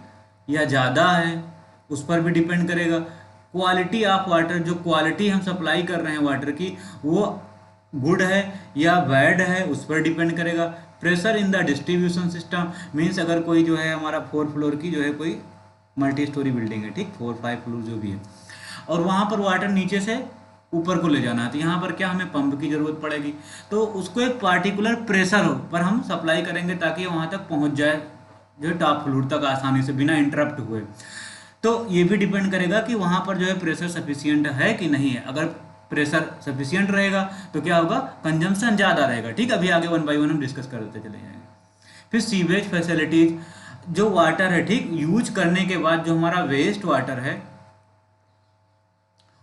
या ज़्यादा है, उस पर भी डिपेंड करेगा। क्वालिटी ऑफ वाटर, जो क्वालिटी हम सप्लाई कर रहे हैं वाटर की वो गुड है या बैड है, उस पर डिपेंड करेगा। Pressure in the distribution system, means अगर कोई जो है हमारा 4 फ्लोर की जो है कोई मल्टी स्टोरी बिल्डिंग है, ठीक, 4-5 फ्लोर जो भी है, और वहाँ पर वाटर नीचे से ऊपर को ले जाना है, तो यहाँ पर क्या हमें पंप की ज़रूरत पड़ेगी, तो उसको एक पार्टिकुलर प्रेशर हो पर हम सप्लाई करेंगे ताकि वहाँ तक पहुँच जाए जो है टॉप फ्लोर तक आसानी से बिना इंटरप्ट हुए। तो ये भी डिपेंड करेगा कि वहाँ पर जो है प्रेशर सफिशियंट है कि नहीं है। अगर प्रेशर सफिशियंट रहेगा तो क्या होगा, कंजम्पशन ज़्यादा रहेगा, ठीक। अभी आगे 1 बाय 1 हम डिस्कस करते चले जाएंगे। फिर सीवेज फैसिलिटीज, जो वाटर है, ठीक, यूज करने के बाद जो हमारा वेस्ट वाटर है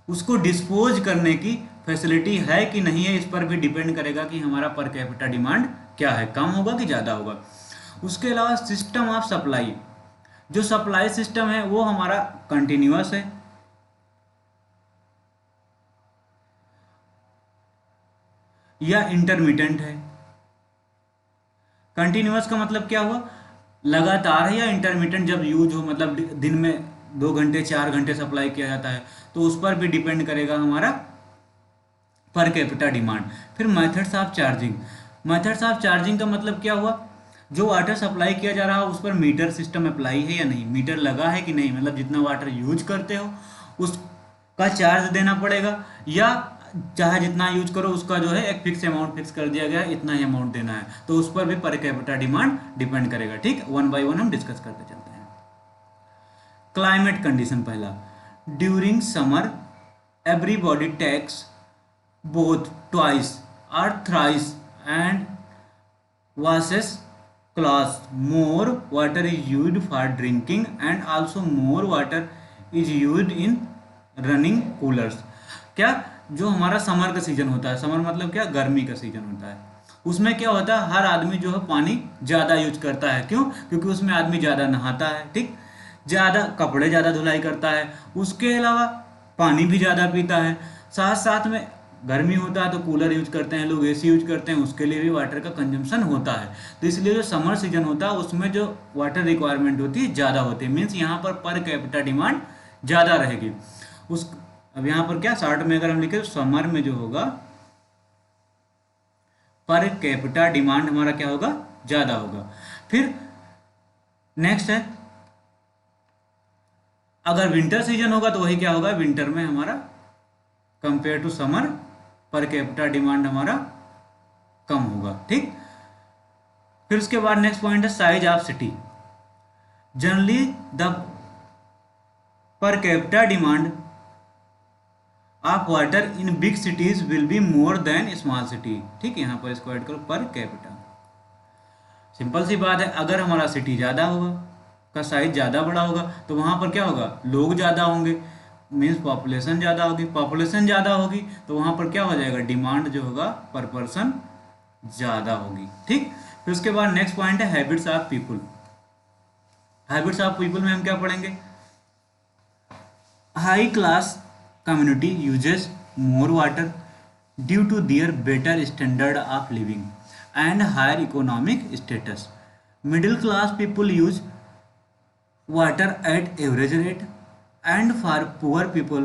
उसको डिस्पोज करने की फैसिलिटी है कि नहीं है, इस पर भी डिपेंड करेगा कि हमारा पर कैपिटा डिमांड क्या है, कम होगा कि ज़्यादा होगा। उसके अलावा सिस्टम ऑफ सप्लाई, जो सप्लाई सिस्टम है वो हमारा कंटिन्यूअस है या इंटरमिटेंट है। कंटिन्यूअस का मतलब क्या हुआ, लगातार है, या इंटरमिटेंट जब यूज हो, मतलब दिन में 2 घंटे 4 घंटे सप्लाई किया जाता है, तो उस पर भी डिपेंड करेगा हमारा पर कैपिटा डिमांड। फिर methods of charging, methods of charging का मतलब क्या हुआ, जो वाटर सप्लाई किया जा रहा है उस पर मीटर सिस्टम अप्लाई है या नहीं, मीटर लगा है कि नहीं, मतलब जितना वाटर यूज करते हो उसका चार्ज देना पड़ेगा, या चाहे जितना यूज करो उसका जो है एक फिक्स अमाउंट फिक्स कर दिया गया है, इतना ही अमाउंट देना है, तो उस पर भी पर कैपिटा डिमांड डिपेंड करेगा। ठीक, वन बाय वन हम डिस्कस करते चलते हैं। क्लाइमेट कंडीशन पहला, during summer everybody takes both twice or thrice and washes clothes. More water is used for drinking and also more water is used in running coolers. क्या, जो हमारा समर का सीजन होता है, समर मतलब क्या, गर्मी का सीजन होता है, उसमें क्या होता है, हर आदमी जो है पानी ज़्यादा यूज करता है। क्यों? क्योंकि उसमें आदमी ज़्यादा नहाता है, ठीक, ज़्यादा कपड़े ज़्यादा धुलाई करता है, उसके अलावा पानी भी ज़्यादा पीता है, साथ साथ में गर्मी होता है तो कूलर यूज करते हैं लोग, एसी यूज करते हैं, उसके लिए भी वाटर का कंजम्पशन होता है। तो इसलिए जो समर सीजन होता है उसमें जो वाटर रिक्वायरमेंट होती है ज़्यादा होती है, मीन्स यहाँ पर कैपिटा डिमांड ज़्यादा रहेगी। उस अब यहाँ पर क्या, शॉर्ट में अगर हम लिखे तो समर में जो होगा पर कैपिटा डिमांड हमारा क्या होगा, ज़्यादा होगा। फिर नेक्स्ट है, अगर विंटर सीजन होगा तो वही क्या होगा, विंटर में हमारा compare to summer per capita demand हमारा कम होगा। ठीक, फिर उसके बाद नेक्स्ट पॉइंट है size of city. Generally the per capita demand of water in big cities will be more than small city. ठीक, यहाँ पर इसको ऐड करो, पर कैपिटा। सिंपल सी बात है, अगर हमारा सिटी ज़्यादा होगा, का साइज ज़्यादा बड़ा होगा, तो वहाँ पर क्या होगा, लोग ज़्यादा होंगे, मीन्स पॉपुलेशन ज़्यादा होगी, पॉपुलेशन ज़्यादा होगी तो वहाँ पर क्या हो जाएगा, डिमांड जो होगा पर पर्सन ज़्यादा होगी। ठीक, फिर उसके बाद नेक्स्ट पॉइंट है habits of people. Habits of people में हम क्या पढ़ेंगे, high class community uses more water due to their better standard of living and higher economic status. Middle class people use water at average rate and for poor people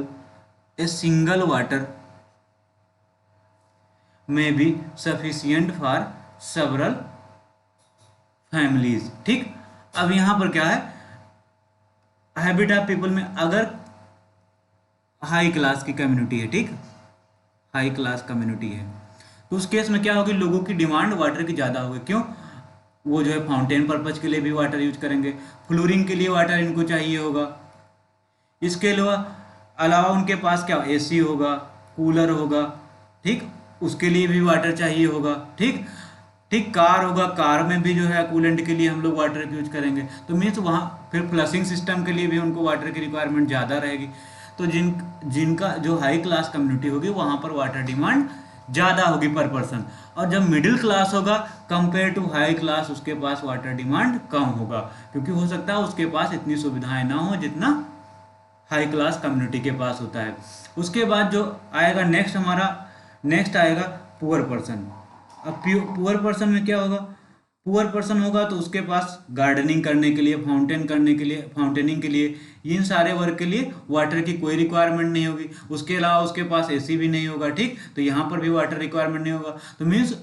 a single water may be sufficient for several families। ठीक, अब यहाँ पर क्या है, हैबिट ऑफ पीपल में अगर हाई क्लास की कम्युनिटी है, ठीक, हाई क्लास कम्युनिटी है, तो उस केस में क्या होगी, लोगों की डिमांड वाटर की ज़्यादा होगी। क्यों? वो जो है फाउंटेन पर्पज के लिए भी वाटर यूज करेंगे, फ्लोरिंग के लिए वाटर इनको चाहिए होगा, इसके अलावा उनके पास क्या, एसी होगा, कूलर होगा, ठीक, उसके लिए भी वाटर चाहिए होगा। ठीक ठीक, कार होगा, कार में भी जो है कूलेंट के लिए हम लोग वाटर यूज करेंगे, तो मीन्स वहाँ फिर फ्लशिंग सिस्टम के लिए भी उनको वाटर की रिक्वायरमेंट ज़्यादा रहेगी। तो जिनका जो हाई क्लास कम्युनिटी होगी वहाँ पर वाटर डिमांड ज़्यादा होगी पर पर्सन, और जब मिडिल क्लास होगा कंपेयर टू हाई क्लास उसके पास वाटर डिमांड कम होगा, क्योंकि हो सकता है उसके पास इतनी सुविधाएं ना हो जितना हाई क्लास कम्युनिटी के पास होता है। उसके बाद जो आएगा नेक्स्ट, हमारा नेक्स्ट आएगा पुअर पर्सन। अब पुअर पर्सन में क्या होगा, पुअर पर्सन होगा तो उसके पास गार्डनिंग करने के लिए, फाउंटेनिंग के लिए, इन सारे वर्क के लिए वाटर की कोई रिक्वायरमेंट नहीं होगी। उसके अलावा उसके पास एसी भी नहीं होगा, ठीक, तो यहाँ पर भी वाटर रिक्वायरमेंट नहीं होगा। तो मीन्स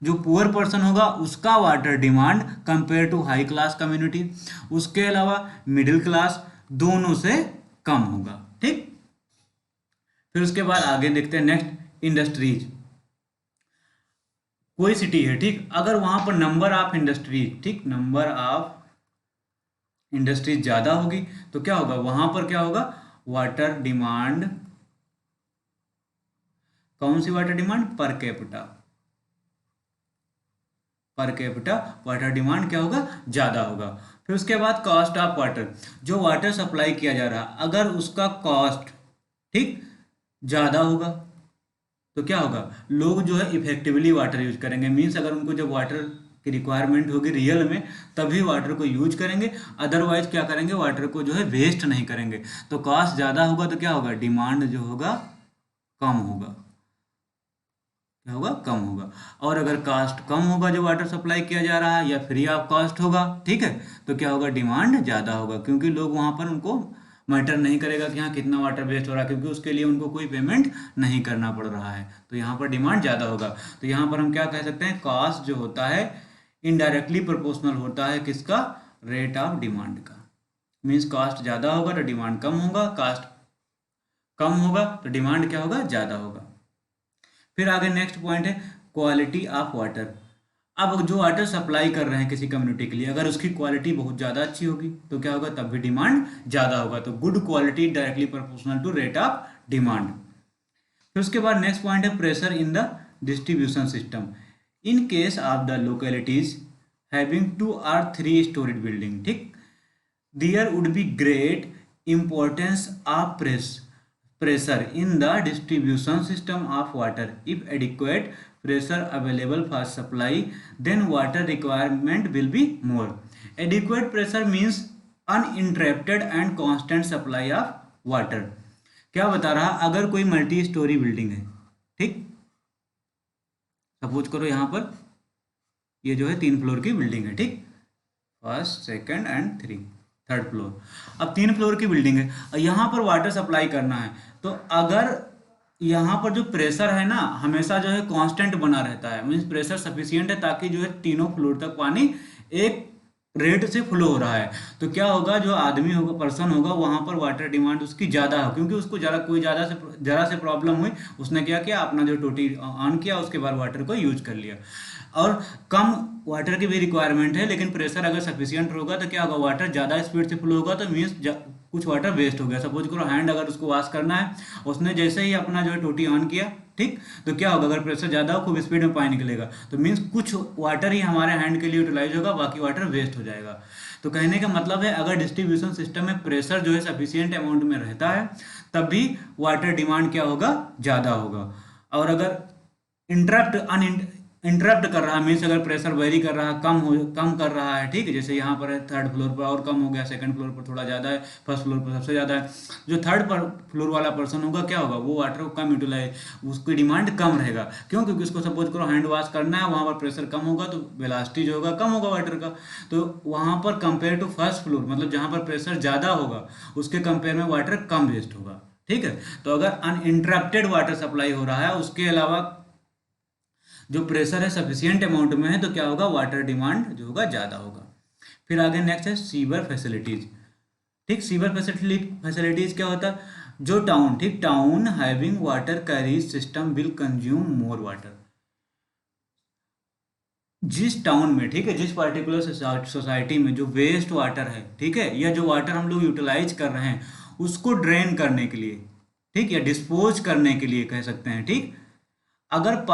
जो पुअर पर्सन होगा उसका water demand compare to high class community, उसके अलावा मिडिल क्लास, दोनों से कम होगा। ठीक, फिर उसके बाद आगे देखते हैं नेक्स्ट, इंडस्ट्रीज। कोई सिटी है, ठीक, अगर वहां पर नंबर ऑफ इंडस्ट्रीज, ठीक, नंबर ऑफ इंडस्ट्रीज ज्यादा होगी तो क्या होगा, वहां पर क्या होगा, वाटर डिमांड, कौन सी water demand, per capita water demand क्या होगा, ज्यादा होगा। फिर उसके बाद कॉस्ट ऑफ वाटर, जो वाटर सप्लाई किया जा रहा अगर उसका कॉस्ट, ठीक, ज्यादा होगा तो क्या होगा, लोग जो है इफेक्टिवली वाटर यूज करेंगे। मीन्स अगर उनको जब वाटर की रिक्वायरमेंट होगी रियल में, तभी वाटर को यूज करेंगे। अदरवाइज क्या करेंगे, वाटर को जो है वेस्ट नहीं करेंगे। तो कॉस्ट ज़्यादा होगा तो क्या होगा, डिमांड जो होगा कम होगा। क्या होगा, कम होगा। और अगर कास्ट कम होगा जो वाटर सप्लाई किया जा रहा है, या फ्री ऑफ कॉस्ट होगा, ठीक है, तो क्या होगा, डिमांड ज़्यादा होगा। क्योंकि लोग वहाँ पर, उनको मैटर नहीं करेगा कि हाँ कितना वाटर वेस्ट हो रहा है, क्योंकि उसके लिए उनको कोई पेमेंट नहीं करना पड़ रहा है। तो यहाँ पर डिमांड ज़्यादा होगा। तो यहाँ पर हम क्या कह सकते हैं, कॉस्ट जो होता है इनडायरेक्टली प्रोपोर्शनल होता है किसका, रेट ऑफ डिमांड का। मीन्स कॉस्ट ज़्यादा होगा तो डिमांड कम होगा, कॉस्ट कम होगा तो डिमांड क्या होगा, ज़्यादा होगा। फिर आगे नेक्स्ट पॉइंट है क्वालिटी ऑफ वाटर। अब जो वाटर सप्लाई कर रहे हैं किसी कम्युनिटी के लिए, अगर उसकी क्वालिटी बहुत ज़्यादा अच्छी होगी तो क्या होगा, तब भी डिमांड ज़्यादा होगा। तो good quality directly proportional to rate of demand. फिर उसके बाद नेक्स्ट पॉइंट है pressure in the distribution system in case of the localities having 2 और 3 स्टोरीड बिल्डिंग। ठीक, there would be great importance of pressure in the distribution system of water. If adequate pressure available for supply, then water requirement will be more. Adequate pressure means uninterrupted and constant supply of water. क्या बता रहा, अगर कोई मल्टी स्टोरी बिल्डिंग है, ठीक, सपोज करो यहाँ पर ये जो है 3 फ्लोर की बिल्डिंग है, ठीक, first second and third floor. अब 3 फ्लोर की बिल्डिंग है और यहाँ पर वाटर सप्लाई करना है। तो अगर यहाँ पर जो प्रेशर है ना, हमेशा जो है कांस्टेंट बना रहता है, मीन्स प्रेशर सफिशियंट है ताकि जो है तीनों फ्लोर तक पानी एक रेट से फ्लो हो रहा है, तो क्या होगा, जो आदमी होगा, पर्सन होगा, वहाँ पर वाटर डिमांड उसकी ज़्यादा हो, क्योंकि उसको ज़रा से प्रॉब्लम हुई, उसने क्या किया, अपना जो टोटी ऑन किया, उसके बाद वाटर को यूज कर लिया। और कम वाटर की भी रिक्वायरमेंट है, लेकिन प्रेशर अगर सफिशियंट होगा तो क्या होगा, वाटर ज़्यादा स्पीड से फ्लो होगा, तो मीन्स कुछ वाटर वेस्ट हो गया। सपोज करो हैंड अगर उसको वॉश करना है, उसने जैसे ही अपना जो है टोटी ऑन किया, ठीक, तो क्या होगा, अगर प्रेशर ज़्यादा हो, खूब स्पीड में पानी निकलेगा, तो मीन्स कुछ वाटर ही हमारे हैंड के लिए यूटिलाइज होगा, बाकी वाटर वेस्ट हो जाएगा। तो कहने का मतलब है, अगर डिस्ट्रीब्यूशन सिस्टम में प्रेशर जो है सफिशियंट अमाउंट में रहता है, तब भी वाटर डिमांड क्या होगा, ज़्यादा होगा। और अगर इंटरप्ट कर रहा है, मीन्स अगर प्रेशर वेरी कर रहा है, कम कर रहा है, ठीक है, जैसे यहाँ पर है थर्ड फ्लोर पर और कम हो गया, सेकंड फ्लोर पर थोड़ा ज़्यादा है, फर्स्ट फ्लोर पर सबसे ज़्यादा है, जो थर्ड पर फ्लोर वाला पर्सन होगा, क्या होगा, वो वाटर को कम यूटिलाइज, उसकी डिमांड कम रहेगा। क्यों, क्योंकि उसको सपोज करो हैंड वॉश करना है, वहाँ पर प्रेशर कम होगा तो वेलोसिटी जो होगा कम होगा वाटर का, तो वहाँ पर कंपेयर टू फर्स्ट फ्लोर, मतलब जहाँ पर प्रेशर ज़्यादा होगा, उसके कंपेयर में वाटर कम वेस्ट होगा। ठीक है, तो अगर अनइंटरप्टेड वाटर सप्लाई हो रहा है, उसके अलावा जो प्रेशर है सफिशियंट अमाउंट में है, तो क्या होगा, वाटर डिमांड जो होगा ज़्यादा होगा। फिर आगे नेक्स्ट है सीवर फैसिलिटीज। ठीक, सीवर फैसिलिटीज क्या होता है, जो टाउन, ठीक, town having water carries system will consume more water. जिस टाउन में, ठीक है, जिस पर्टिकुलर सोसाइटी में जो वेस्ट वाटर है, ठीक है, या जो वाटर हम लोग यूटिलाइज कर रहे हैं, उसको ड्रेन करने के लिए, ठीक, या डिस्पोज करने के लिए कह सकते हैं, ठीक, अगर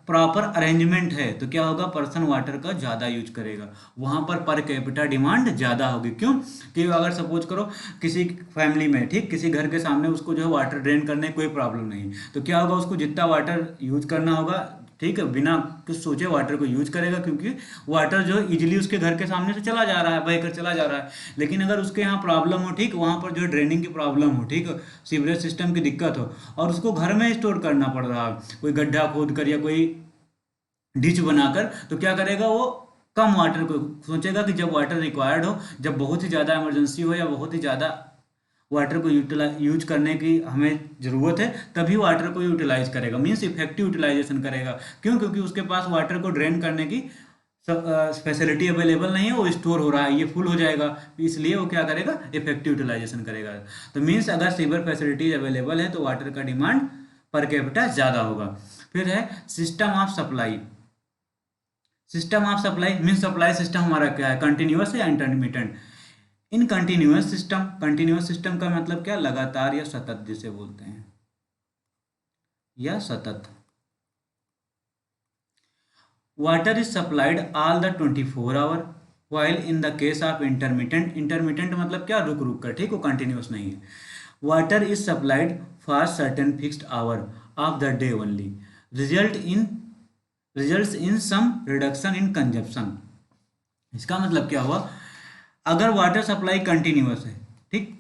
प्रॉपर अरेंजमेंट है तो क्या होगा, पर्सन वाटर का ज़्यादा यूज करेगा, वहाँ पर कैपिटा डिमांड ज़्यादा होगी। क्यों, कि अगर सपोज करो किसी फैमिली में, ठीक, किसी घर के सामने उसको जो है वाटर ड्रेन करने कोई प्रॉब्लम नहीं, तो क्या होगा, उसको जितना वाटर यूज करना होगा, ठीक है, बिना कुछ सोचे वाटर को यूज करेगा, क्योंकि वाटर जो है इजीली उसके घर के सामने से चला जा रहा है, बहकर चला जा रहा है। लेकिन अगर उसके यहाँ प्रॉब्लम हो, ठीक, वहाँ पर जो ड्रेनिंग की प्रॉब्लम हो, ठीक, सीवरेज सिस्टम की दिक्कत हो, और उसको घर में स्टोर करना पड़ रहा है, कोई गड्ढा खोद कर या कोई डिच बनाकर, तो क्या करेगा, वो कम वाटर को सोचेगा कि जब वाटर रिक्वायर्ड हो, जब बहुत ही ज़्यादा इमरजेंसी हो, या बहुत ही ज़्यादा वाटर को यूज करने की हमें ज़रूरत है, तभी वाटर को यूटिलाइज करेगा, मीन्स इफेक्टिव यूटिलाइजेशन करेगा। क्यों, क्योंकि उसके पास वाटर को ड्रेन करने की फैसिलिटी अवेलेबल नहीं है, वो स्टोर हो रहा है, ये फुल हो जाएगा, इसलिए वो क्या करेगा, इफेक्टिव यूटिलाइजेशन करेगा। तो मीन्स अगर सीवर फैसिलिटीज अवेलेबल है तो वाटर का डिमांड पर कैपिटा ज़्यादा होगा। फिर है system of supply. System of supply means supply system हमारा क्या है, कंटिन्यूअस या इंटरमिटेंट। इन कंटिन्यूअस सिस्टम का मतलब क्या, लगातार या सतत जिसे बोलते हैं, या सतत। Water is supplied all the 24 hour, while in the case of intermittent मतलब क्या, रुक रुक कर, ठीक, वो कंटिन्यूअस नहीं है। Water is supplied for certain fixed hour of the day only result in results in some reduction in consumption। इसका मतलब क्या हुआ, अगर वाटर सप्लाई कंटिन्यूअस है, ठीक,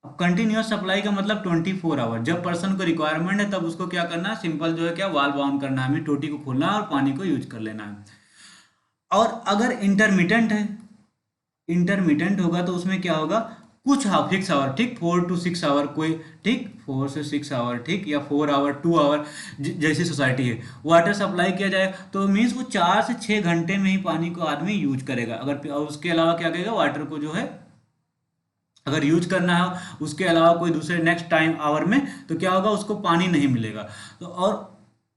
अब कंटिन्यूअस सप्लाई का मतलब 24 आवर, जब पर्सन को रिक्वायरमेंट है तब उसको क्या करना है, सिंपल जो है क्या, वाल्व ऑन करना है, हमें टोटी को खोलना है और पानी को यूज कर लेना है। और अगर इंटरमिटेंट है, इंटरमिटेंट होगा तो उसमें क्या होगा, कुछ फिक्स आवर, ठीक, 4 to 6 आवर कोई, ठीक, 4 से 6 आवर, ठीक, या 4 आवर 2 आवर, जैसी सोसाइटी है वाटर सप्लाई किया जाए तो मीन्स वो 4 से 6 घंटे में ही पानी को आदमी यूज करेगा। अगर उसके अलावा क्या करेगा, वाटर को जो है अगर यूज करना है उसके अलावा कोई दूसरे नेक्स्ट टाइम आवर में, तो क्या होगा, उसको पानी नहीं मिलेगा। तो और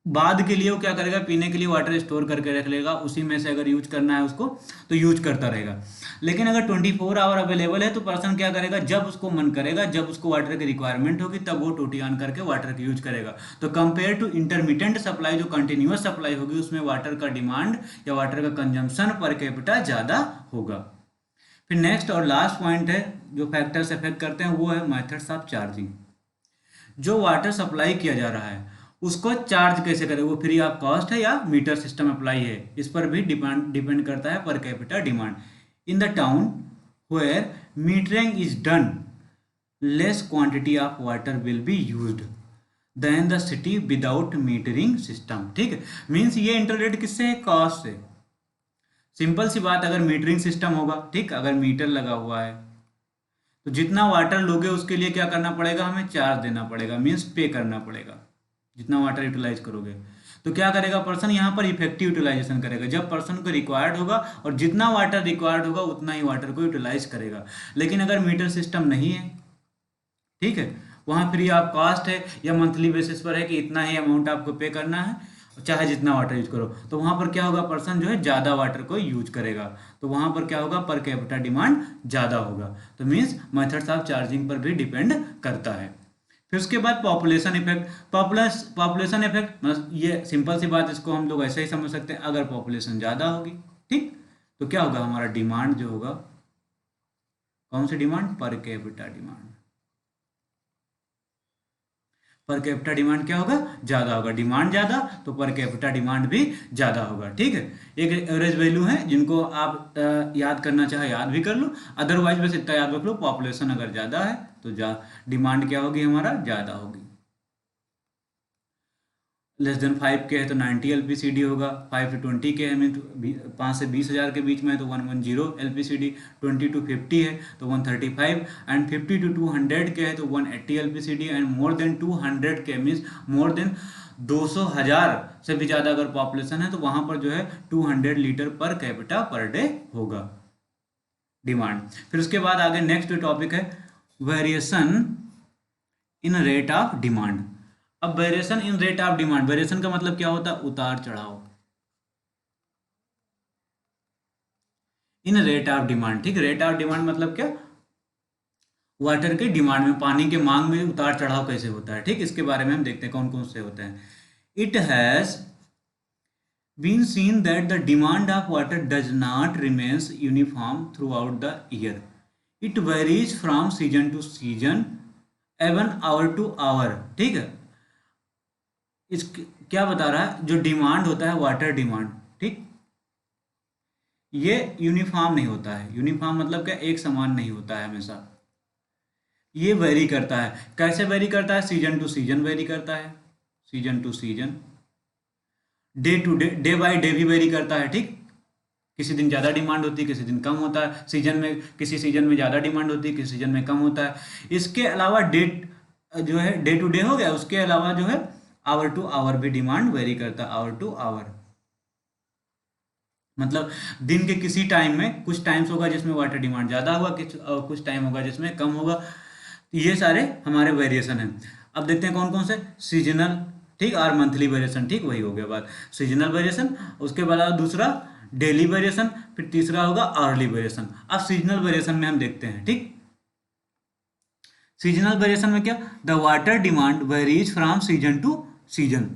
बाद के लिए वो क्या करेगा, पीने के लिए वाटर स्टोर करके रख लेगा, उसी में से अगर यूज करना है उसको तो यूज करता रहेगा। लेकिन अगर 24 आवर अवेलेबल है तो पर्सन क्या करेगा, जब उसको मन करेगा, जब उसको वाटर की रिक्वायरमेंट होगी तब वो टोटी ऑन करके वाटर की यूज करेगा। तो कंपेयर टू इंटरमीडिएंट सप्लाई, जो कंटिन्यूअस सप्लाई होगी, उसमें वाटर का डिमांड या वाटर का कंजम्पशन पर कैपिटा ज़्यादा होगा। फिर नेक्स्ट और लास्ट पॉइंट है जो फैक्टर्स इफेक्ट करते हैं, वो है मेथड्स ऑफ चार्जिंग। जो वाटर सप्लाई किया जा रहा है उसको चार्ज कैसे करें, वो फ्री ऑफ कॉस्ट है या मीटर सिस्टम अप्लाई है, इस पर भी डिपेंड करता है per capita demand. In the town where metering is done less quantity of water will be used than the city without metering system. ठीक है, मीन्स ये इंटरलेट किससे है, कॉस्ट से। सिंपल सी बात, अगर मीटरिंग सिस्टम होगा, ठीक, अगर मीटर लगा हुआ है तो जितना वाटर लोगे उसके लिए क्या करना पड़ेगा, हमें चार्ज देना पड़ेगा, मीन्स पे करना पड़ेगा जितना वाटर यूटिलाइज करोगे। तो क्या करेगा पर्सन, यहाँ पर इफेक्टिव यूटिलाइजेशन करेगा, जब पर्सन को रिक्वायर्ड होगा और जितना वाटर रिक्वायर्ड होगा उतना ही वाटर को यूटिलाइज करेगा। लेकिन अगर मीटर सिस्टम नहीं है, ठीक है, वहाँ फ्री ऑफ कॉस्ट है या मंथली बेसिस पर है कि इतना ही अमाउंट आपको पे करना है चाहे जितना वाटर यूज करो, तो वहाँ पर क्या होगा, पर्सन जो है ज़्यादा वाटर को यूज करेगा, तो वहाँ पर क्या होगा, पर कैपिटा डिमांड ज़्यादा होगा। तो मीन्स मेथड्स ऑफ चार्जिंग पर भी डिपेंड करता है। फिर उसके बाद पॉपुलेशन इफेक्ट। पॉपुलेशन इफेक्ट ये सिंपल सी बात, इसको हम लोग ऐसे ही समझ सकते हैं, अगर पॉपुलेशन ज़्यादा होगी, ठीक, तो क्या होगा, हमारा डिमांड जो होगा, कौन सी demand, per capita demand. Per capita demand क्या होगा, ज़्यादा होगा, डिमांड ज़्यादा तो पर कैपिटा डिमांड भी ज़्यादा होगा। ठीक है, एक एवरेज वैल्यू है जिनको आप याद करना चाहे याद भी कर लो, अदरवाइज बस इतना याद रख लो, पॉपुलेशन अगर ज़्यादा है तो डिमांड क्या होगी, हमारा ज़्यादा होगी। लेस देन 5 के है तो 90 LPCD होगा, 5 to 20 के है, 5 से 20,000 के बीच में है तो 110 LPCD, 20 to 50 है तो 135, एंड 50 to 200 के है तो 180 LPCD, एंड मोर देन 200 के मीन्स मोर देन 200,000 से भी ज़्यादा अगर पॉपुलेशन है तो वहाँ पर जो है 200 litre per capita per day होगा डिमांड। फिर उसके बाद आगे नेक्स्ट टॉपिक है variation in rate of demand. अब variation in rate of demand, variation का मतलब क्या होता है, उतार चढ़ाव इन रेट ऑफ डिमांड। ठीक, रेट ऑफ डिमांड मतलब क्या, वाटर के डिमांड में, पानी के मांग में उतार चढ़ाव कैसे होता है। ठीक, इसके बारे में हम देखते हैं कौन कौन से होते हैं। It has been seen that the demand of water does not remains uniform throughout the year, it varies from season to season, even hour to hour. ठीक है, इस क्या बता रहा है, जो डिमांड होता है वाटर डिमांड, ठीक, ये यूनिफॉर्म नहीं होता है। यूनिफॉर्म मतलब क्या, एक समान नहीं होता है हमेशा, ये वेरी करता है। कैसे वेरी करता है, सीजन टू सीजन वेरी करता है, season to season, day to day, day by day भी वेरी करता है। ठीक, किसी दिन ज़्यादा डिमांड होती है, किसी दिन कम होता है, सीजन में किसी सीजन में ज़्यादा डिमांड होती है, किसी सीजन में कम होता है। इसके अलावा डेट जो है डे टू डे हो गया, उसके अलावा जो है आवर टू आवर भी डिमांड वेरी करता है, आवर टू आवर मतलब दिन के किसी टाइम में कुछ टाइम्स होगा जिसमें वाटर डिमांड ज़्यादा होगा, कुछ टाइम होगा जिसमें कम होगा। ये सारे हमारे वेरिएशन हैं। अब देखते हैं कौन कौन से, सीजनल, ठीक, और मंथली वेरिएशन। ठीक, वही हो गया बात, सीजनल वेरिएशन, उसके बाद दूसरा डेली वेरिएशन, फिर तीसरा होगा आवरली वेरिएशन। अब सीजनल वेरिएशन में हम देखते हैं। ठीक, सीजनल वेरिएशन में क्या, the water demand varies from season to season.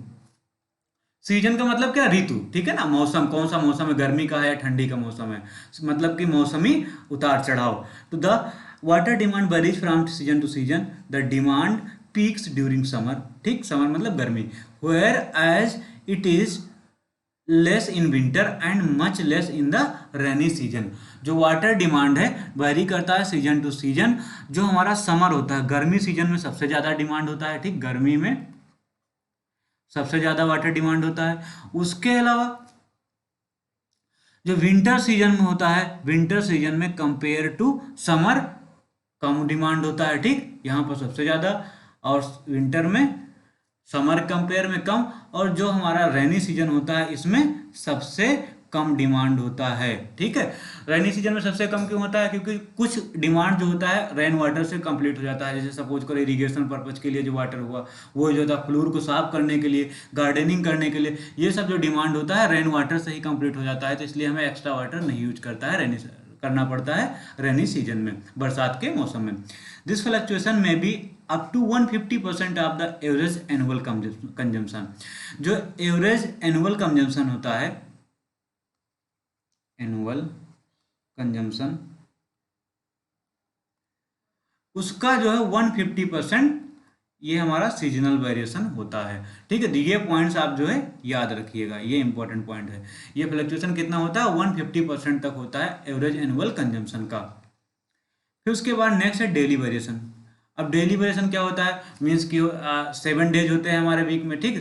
Season का मतलब क्या, ऋतु, ठीक है ना, मौसम, कौन सा मौसम है, गर्मी का है या ठंडी का मौसम है, मतलब कि मौसमी उतार चढ़ाव। तो the water demand varies from season to season, the demand peaks during summer, ठीक, समर मतलब गर्मी, where as it is less in winter and much less in the rainy season. जो वाटर डिमांड है वेरी करता है सीजन टू सीजन। जो हमारा समर होता है, गर्मी सीजन में सबसे ज़्यादा डिमांड होता है, ठीक, गर्मी में सबसे ज़्यादा वाटर डिमांड होता है। उसके अलावा जो विंटर सीजन में होता है, विंटर सीजन में कंपेयर टू समर कम डिमांड होता है, ठीक, यहाँ पर सबसे ज़्यादा, और विंटर में समर कंपेयर में कम। और जो हमारा रेनी सीजन होता है इसमें सबसे कम डिमांड होता है, ठीक है। रेनी सीजन में सबसे कम क्यों होता है? क्योंकि कुछ डिमांड जो होता है रेन वाटर से कंप्लीट हो जाता है। जैसे सपोज करो इरिगेशन पर्पज के लिए जो वाटर हुआ, वो जो था फ्लोर को साफ करने के लिए, गार्डनिंग करने के लिए, ये सब जो डिमांड होता है रेन वाटर से ही कंप्लीट हो जाता है। तो इसलिए हमें एक्स्ट्रा वाटर नहीं यूज करना पड़ता है रेनी सीजन में, बरसात के मौसम में। This fluctuation may be up to 150% of the average annual consumption. जो एवरेज एनुअल कंजम्पशन होता है, एनुअल कंजम्पशन, उसका जो है 150% ये हमारा सीजनल वेरिएशन होता है, ठीक है। ये पॉइंट्स आप जो है याद रखिएगा, ये इंपॉर्टेंट पॉइंट है। ये फ्लक्चुएशन कितना होता है? 150% तक होता है एवरेज एनुअल कंजम्पशन का। फिर उसके बाद नेक्स्ट है डेली वेरिएशन। अब डेली वेरिएशन क्या होता है? मीन्स कि 7 डेज होते हैं हमारे वीक में, ठीक।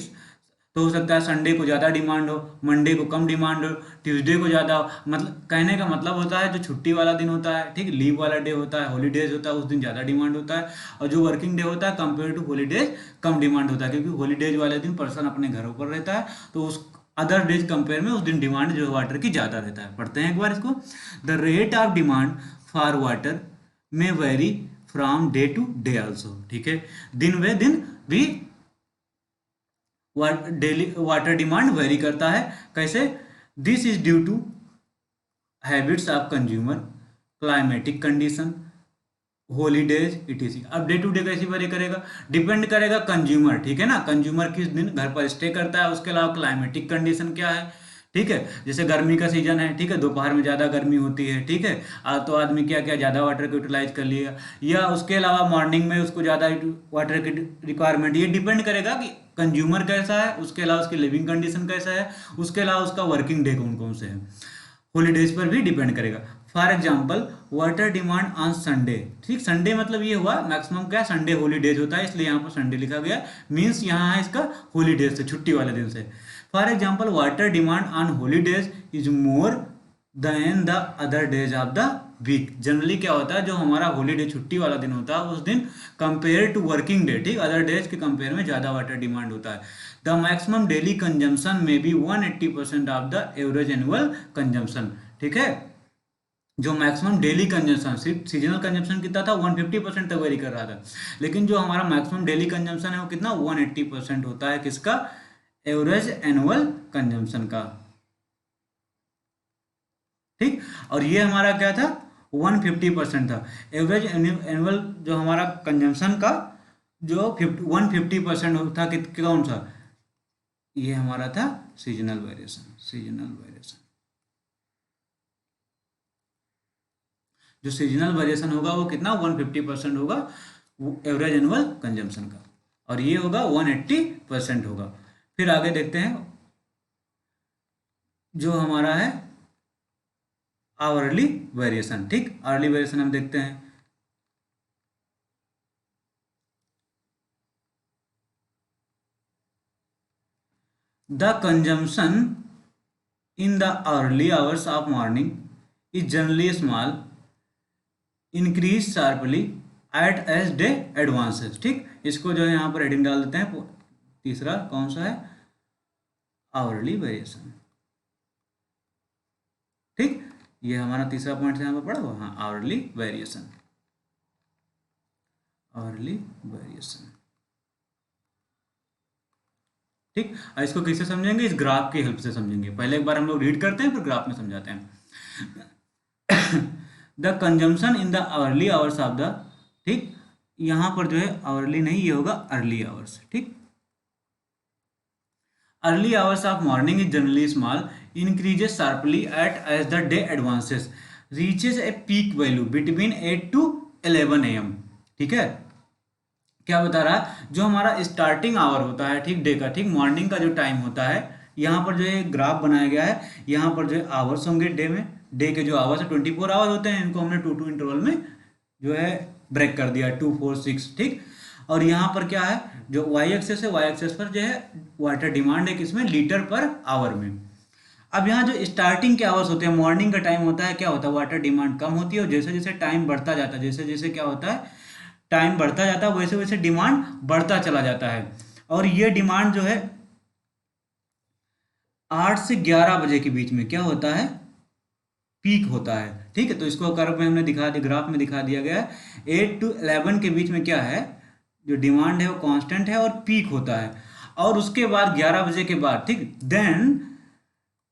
तो हो सकता है संडे को ज़्यादा डिमांड हो, मंडे को कम डिमांड हो, ट्यूसडे को ज़्यादा हो। मतलब कहने का मतलब होता है जो छुट्टी वाला दिन होता है, ठीक, लीव वाला डे होता है, हॉलीडेज होता है, उस दिन ज़्यादा डिमांड होता है। और जो वर्किंग डे होता है कंपेयर टू हॉलीडेज कम डिमांड होता है, क्योंकि हॉलीडेज वाले दिन पर्सन अपने घरों पर रहता है, तो उस अदर डेज कंपेयर में उस दिन डिमांड जो वाटर की ज़्यादा रहता है। पढ़ते हैं एक बार इसको। The rate of demand for water may vary from day to day also, ठीक है। दिन वे दिन भी डेली वाटर डिमांड वेरी करता है। कैसे? This is due to habits of consumer, climatic condition, holidays etc. अब डे टू डे कैसे वेरी करेगा? डिपेंड करेगा कंज्यूमर, ठीक है ना, कंज्यूमर किस दिन घर पर स्टे करता है। उसके अलावा क्लाइमेटिक कंडीशन क्या है, ठीक है। जैसे गर्मी का सीजन है, ठीक है, दोपहर में ज़्यादा गर्मी होती है, ठीक है, तो आदमी क्या क्या ज़्यादा वाटर को यूटिलाइज कर लिया, या उसके अलावा मॉर्निंग में उसको ज़्यादा वाटर की रिक्वायरमेंट। ये डिपेंड करेगा कि कंज्यूमर कैसा है, उसके अलावा उसकी लिविंग कंडीशन कैसा है, उसके अलावा उसका वर्किंग डे कौन कौन से है, हॉलीडेज पर भी डिपेंड करेगा। For example water demand on Sunday, ठीक, संडे मतलब ये हुआ मैक्सिमम क्या, संडे हॉलीडेज होता है, इसलिए यहाँ पर संडे लिखा गया, मीन्स यहाँ है इसका हॉलीडेज से, छुट्टी वाले दिन से। For example water demand on holidays is more than the other days of the week. Generally क्या होता है, जो हमारा हॉलीडे छुट्टी वाला दिन होता है उस दिन कंपेयर टू वर्किंग डे, ठीक, अदर डेज के कंपेयर में ज़्यादा वाटर डिमांड होता है। द मैक्सिमम डेली कंजम्पशन में be 180% of the average annual consumption, ठीक है। जो maximum daily consumption, seasonal consumption कितना था, 150% तक वेरी कर रहा था, लेकिन जो हमारा मैक्सिमम डेली कंजम्पशन है वो कितना, 180% होता है। किसका? एवरेज एनुअल कंजम्पशन का, ठीक। और ये हमारा क्या था, 150% था। एवरेज एनुअल जो हमारा कंजम्पशन का जो 150% था, कौन सा? ये हमारा था सीजनल वेरिएशन। सीजनल वेरिएशन, जो सीजनल वेरिएशन होगा वो कितना, 150% होगा एवरेज एनुअल कंजम्पशन का, और ये होगा 180% होगा। फिर आगे देखते हैं जो हमारा है आवरली वेरिएशन, ठीक। आवरली वेरिएशन हम देखते हैं। The consumption in the early hours of morning is generally small, increase sharply at as day advances, ठीक। इसको जो है यहाँ पर हेडिंग डाल देते हैं। तीसरा कौन सा है? आवरली वेरिएशन, ठीक। ये हमारा तीसरा पॉइंट यहाँ पर पड़ा हुआ, हाँ, आवरली वेरिएशन। आवरली वेरिएशन, ठीक। इसको कैसे समझेंगे? इस ग्राफ की हेल्प से समझेंगे। पहले एक बार हम लोग रीड करते हैं, फिर ग्राफ में समझाते हैं। The consumption in the early hours of the, ठीक, यहाँ पर जो है आवरली नहीं, ये होगा अर्ली आवर्स, ठीक। Early hours of morning is generally small, increases sharply at as the day advances, reaches a peak value between 8 to 11 am, ठीक है। क्या बता रहा है, जो हमारा स्टार्टिंग आवर होता है ठीक डे का, ठीक मॉर्निंग का जो टाइम होता है, यहाँ पर जो है ग्राफ बनाया गया है, यहाँ पर जो है आवर्स होंगे डे में, डे के जो आवर्स है 24 आवर होते हैं, इनको हमने 2 इंटरवल में जो है ब्रेक कर दिया 2 4 6 ठीक। और यहाँ पर क्या है, जो वाई एक्सेस है, वाई एक्सेस पर जो है वाटर डिमांड है किसमें, लीटर पर आवर में। अब यहाँ जो स्टार्टिंग के आवर्स होते हैं, मॉर्निंग का टाइम होता है, क्या होता है, वाटर डिमांड कम होती है, और जैसे जैसे टाइम बढ़ता जाता है, जैसे जैसे क्या होता है, टाइम बढ़ता जाता है, वैसे वैसे डिमांड बढ़ता चला जाता है। और ये डिमांड जो है 8 से 11 बजे के बीच में क्या होता है, पीक होता है, ठीक है। तो इसको कर्व में हमने दिखा दिया, ग्राफ में दिखा दिया गया है। 8 to 11 के बीच में क्या है, जो डिमांड है वो कांस्टेंट है और पीक होता है। और उसके बाद 11 बजे के बाद, ठीक, then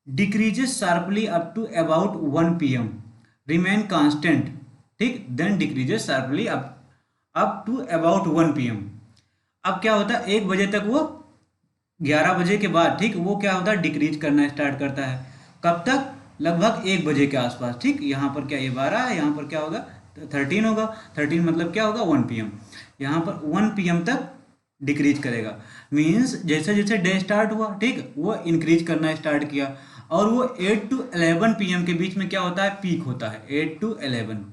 decreases sharply up to about 1 PM, remain constant, ठीक, then decreases sharply up to about 1 PM। अब क्या होता है, 1 बजे तक वो, 11 बजे के बाद, ठीक, वो क्या होता है, डिक्रीज करना स्टार्ट करता है। कब तक, लगभग 1 बजे के आसपास, ठीक। यहाँ पर क्या, ये 12 है, यहाँ पर क्या होगा, 13 होगा, 13 मतलब क्या होगा, 1 PM। यहाँ पर 1 PM तक डिक्रीज करेगा, मीन्स जैसे जैसे डे स्टार्ट हुआ, ठीक, वो इंक्रीज करना स्टार्ट किया। और वो 8 to 11 PM के बीच में क्या होता है, पीक होता है। 8 to 11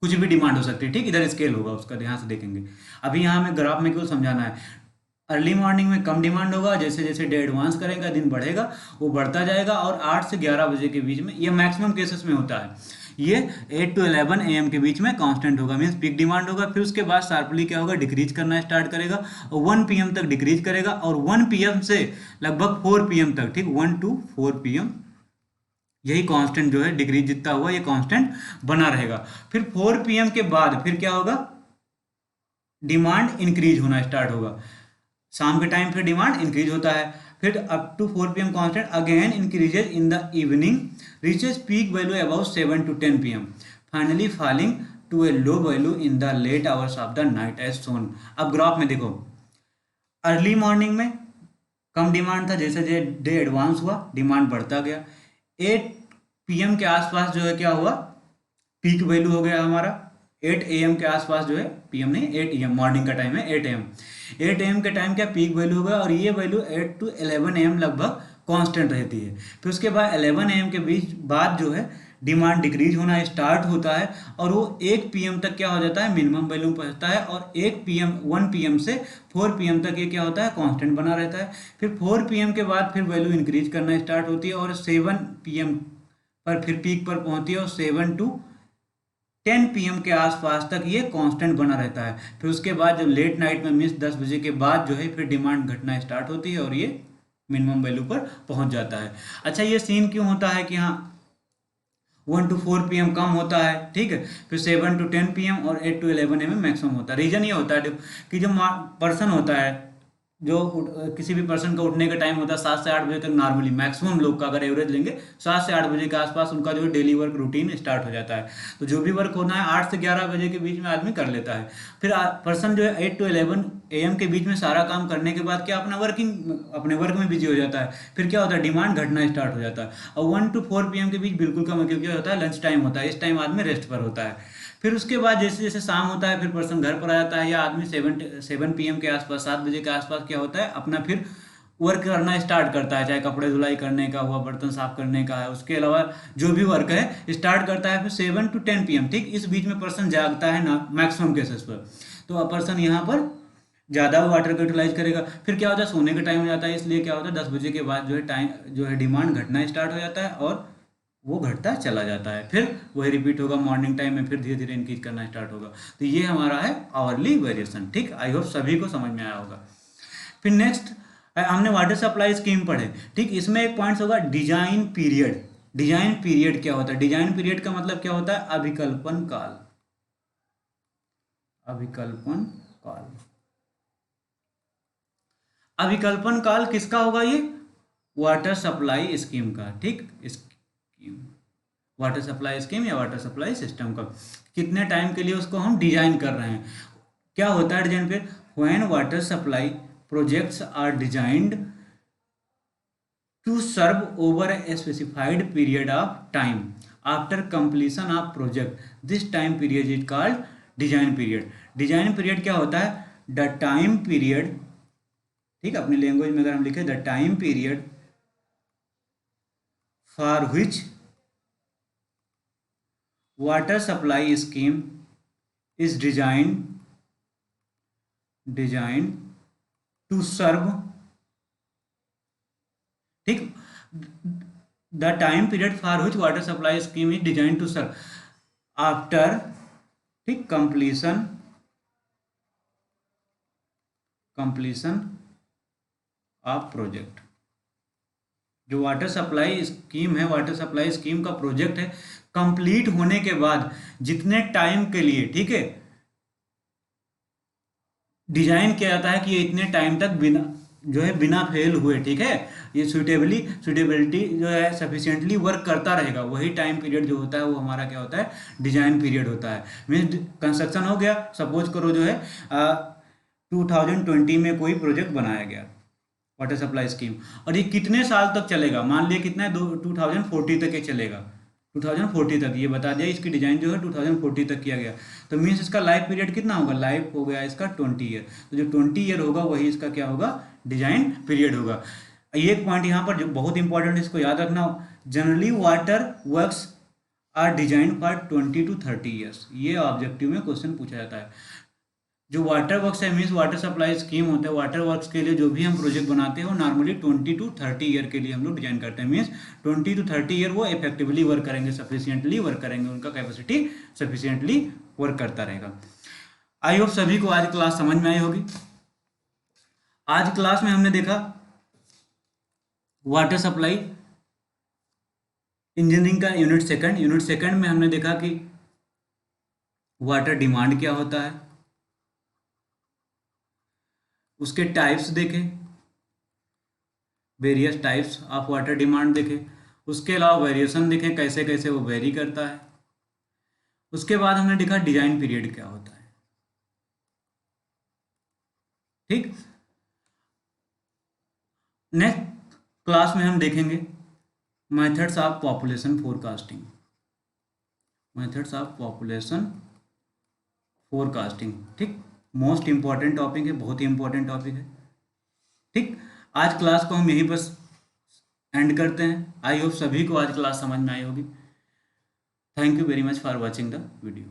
कुछ भी डिमांड हो सकती है, ठीक, इधर स्केल होगा उसका, ध्यान से देखेंगे। अभी यहाँ हमें ग्राफ में क्यों समझाना है, अर्ली मॉर्निंग में कम डिमांड होगा, जैसे जैसे डे एडवांस करेगा, दिन बढ़ेगा, वो बढ़ता जाएगा, और 8 से 11 बजे के बीच में, ये मैक्सिमम केसेस में होता है, ये 8 to 11 AM के बीच में कांस्टेंट होगा, मीन्स पीक डिमांड होगा। फिर उसके बाद शार्पली क्या होगा, डिक्रीज करना स्टार्ट करेगा, और 1 PM तक डिक्रीज करेगा, और 1 PM से लगभग 4 PM तक, ठीक, 1 to 4 PM यही कांस्टेंट जो है, डिक्रीज जितना हुआ ये कांस्टेंट बना रहेगा। फिर 4 PM के बाद फिर क्या होगा, डिमांड इंक्रीज होना स्टार्ट होगा, शाम के टाइम फिर डिमांड इंक्रीज होता है। फिर up to 4 PM constant again increases in the evening, reaches peak value about 7 to 10 PM, finally falling to a low value in the late hours of the night as soon. अब ग्राफ में देखो, अर्ली मॉर्निंग में कम डिमांड था, जैसे जैसे डे एडवांस हुआ डिमांड बढ़ता गया। 8 PM के आसपास जो है क्या हुआ, पीक वैल्यू हो गया हमारा। 8 AM के आसपास जो है, PM नहीं, 8 AM मॉर्निंग का टाइम है, 8 AM, 8 AM के टाइम क्या पीक वैल्यू हो गया, और ये वैल्यू 8 to 11 AM लगभग कांस्टेंट रहती है। फिर उसके बाद 11 AM के बीच बाद जो है डिमांड डिक्रीज होना स्टार्ट होता है, और वो 1 PM तक क्या हो जाता है, मिनिमम वैल्यू पहुंचता है, और 1 PM से 4 PM तक ये क्या होता है, कांस्टेंट बना रहता है। फिर 4 PM के बाद फिर वैल्यू इंक्रीज करना स्टार्ट होती है, और 7 PM पर फिर पीक पर पहुंचती है, और 7 to 10 PM के आसपास तक ये कांस्टेंट बना रहता है। फिर उसके बाद जो लेट नाइट में मीन्स 10 बजे के बाद जो है फिर डिमांड घटना स्टार्ट होती है, और ये मिनिमम वैल्यू पर पहुंच जाता है। अच्छा, ये सीन क्यों होता है कि हाँ 1 to 4 PM कम होता है, ठीक है, फिर 7 to 10 PM और 8 to 11 AM मैक्सिमम होता है। रीजन ये होता है कि जो पर्सन होता है, जो किसी भी पर्सन का उठने का टाइम होता है 7 से 8 बजे तक, नॉर्मली मैक्सिमम लोग का अगर एवरेज लेंगे 7 से 8 बजे के आसपास उनका जो है डेली वर्क रूटीन स्टार्ट हो जाता है। तो जो भी वर्क होना है 8 से 11 बजे के बीच में आदमी कर लेता है। फिर पर्सन जो है 8 to 11 AM के बीच में सारा काम करने के बाद क्या अपने वर्क में बिजी हो जाता है। फिर क्या होता है, डिमांड घटना स्टार्ट हो जाता है, और 1 to 4 PM के बीच बिल्कुल कम, क्योंकि क्या होता है, लंच टाइम होता है, इस टाइम आदमी रेस्ट पर होता है। फिर उसके बाद जैसे जैसे शाम होता है, फिर पर्सन घर पर आ जाता है, या आदमी 7 PM के आसपास, 7 बजे के आसपास क्या होता है, अपना फिर वर्क करना स्टार्ट करता है, चाहे कपड़े धुलाई करने का हुआ, बर्तन साफ करने का है, उसके अलावा जो भी वर्क है स्टार्ट करता है फिर 7 to 10 PM, ठीक, इस बीच में पर्सन जागता है ना मैक्सिमम केसेस पर। तो पर्सन यहाँ पर ज़्यादा वाटर को यूटिलाइज करेगा। फिर क्या होता है, सोने का टाइम हो जाता है, इसलिए क्या होता है 10 बजे के बाद जो है टाइम जो है डिमांड घटना स्टार्ट हो जाता है, और वो घटता चला जाता है। फिर वही रिपीट होगा मॉर्निंग टाइम में, फिर धीरे धीरे इंक्रीज करना स्टार्ट होगा। तो ये हमारा है आवरली वेरिएशन, ठीक। आई होप सभी को समझ में आया होगा। फिर नेक्स्ट हमने वाटर सप्लाई स्कीम पढ़े, ठीक। इसमें एक पॉइंट होगा डिजाइन पीरियड। डिजाइन पीरियड क्या होता है, डिजाइन पीरियड का मतलब क्या होता है, अभिकल्पन काल। अभिकल्पन काल, अभिकल्पन काल किसका होगा, ये वाटर सप्लाई स्कीम का, ठीक। वाटर सप्लाई स्कीम या वाटर सप्लाई सिस्टम का, कितने टाइम के लिए उसको हम डिजाइन कर रहे हैं। क्या होता है डिजाइन पे, when water supply projects are designed to serve over a specified period of time after completion of project, this time period is called design period. Design period क्या होता है? द टाइम पीरियड, ठीक है, अपनी लैंग्वेज में अगर हम लिखें, the time period for which water supply scheme is design to serve, ठीक, the time period for which water supply scheme is design to serve after, ठीक, कंप्लीशन ऑफ प्रोजेक्ट। जो वाटर सप्लाई स्कीम है, वाटर सप्लाई स्कीम का प्रोजेक्ट है, कंप्लीट होने के बाद जितने टाइम के लिए, ठीक है, डिजाइन किया जाता है कि ये इतने टाइम तक बिना जो है बिना फेल हुए, ठीक है, ये सुटेबिलिटी जो है सफिशिएंटली वर्क करता रहेगा, वही टाइम पीरियड जो होता है वो हमारा क्या होता है? डिजाइन पीरियड होता है। मीन्स कंस्ट्रक्शन हो गया, सपोज करो जो है 2020 में कोई प्रोजेक्ट बनाया गया वाटर सप्लाई स्कीम, और ये कितने साल तक चलेगा? मान लिया कितना है, 2040 तक ये चलेगा, 2040 तक ये बता दिया, इसकी डिजाइन जो है 2040 तक किया गया, तो मीन्स इसका लाइफ पीरियड कितना होगा? लाइफ हो गया इसका 20 ईयर, तो जो 20 ईयर होगा वही इसका क्या होगा? डिजाइन पीरियड होगा। एक पॉइंट यहाँ पर जो बहुत इंपॉर्टेंट है, इसको याद रखना, generally water works are design for 20 to 30 years, ये ऑब्जेक्टिव में क्वेश्चन पूछा जाता है। जो वाटर वर्क्स है, मीन्स वाटर सप्लाई स्कीम होता है, वाटर वर्क्स के लिए जो भी हम प्रोजेक्ट बनाते हैं वो नॉर्मली 20 to 30 ईयर के लिए हम लोग डिजाइन करते हैं। मीन्स 20 to 30 ईयर वो इफेक्टिवली वर्क करेंगे, सफिशिएंटली वर्क करेंगे, उनका कैपेसिटी सफिशिएंटली वर्क करता रहेगा। आई होप सभी को आज क्लास समझ में आई होगी। आज क्लास में हमने देखा वाटर सप्लाई इंजीनियरिंग का यूनिट सेकंड में हमने देखा कि वाटर डिमांड क्या होता है, उसके टाइप्स देखे, various types of water demand देखे, उसके अलावा वेरिएशन देखे, कैसे कैसे वो वेरी करता है। उसके बाद हमने देखा डिजाइन पीरियड क्या होता है, ठीक। नेक्स्ट क्लास में हम देखेंगे methods of population forecasting, methods of population forecasting, ठीक। मोस्ट इंपॉर्टेंट टॉपिक है, बहुत ही इंपॉर्टेंट टॉपिक है, ठीक। आज क्लास को हम यहीं पर एंड करते हैं। आई होप सभी को आज क्लास समझ में आई होगी। Thank you very much for watching the video.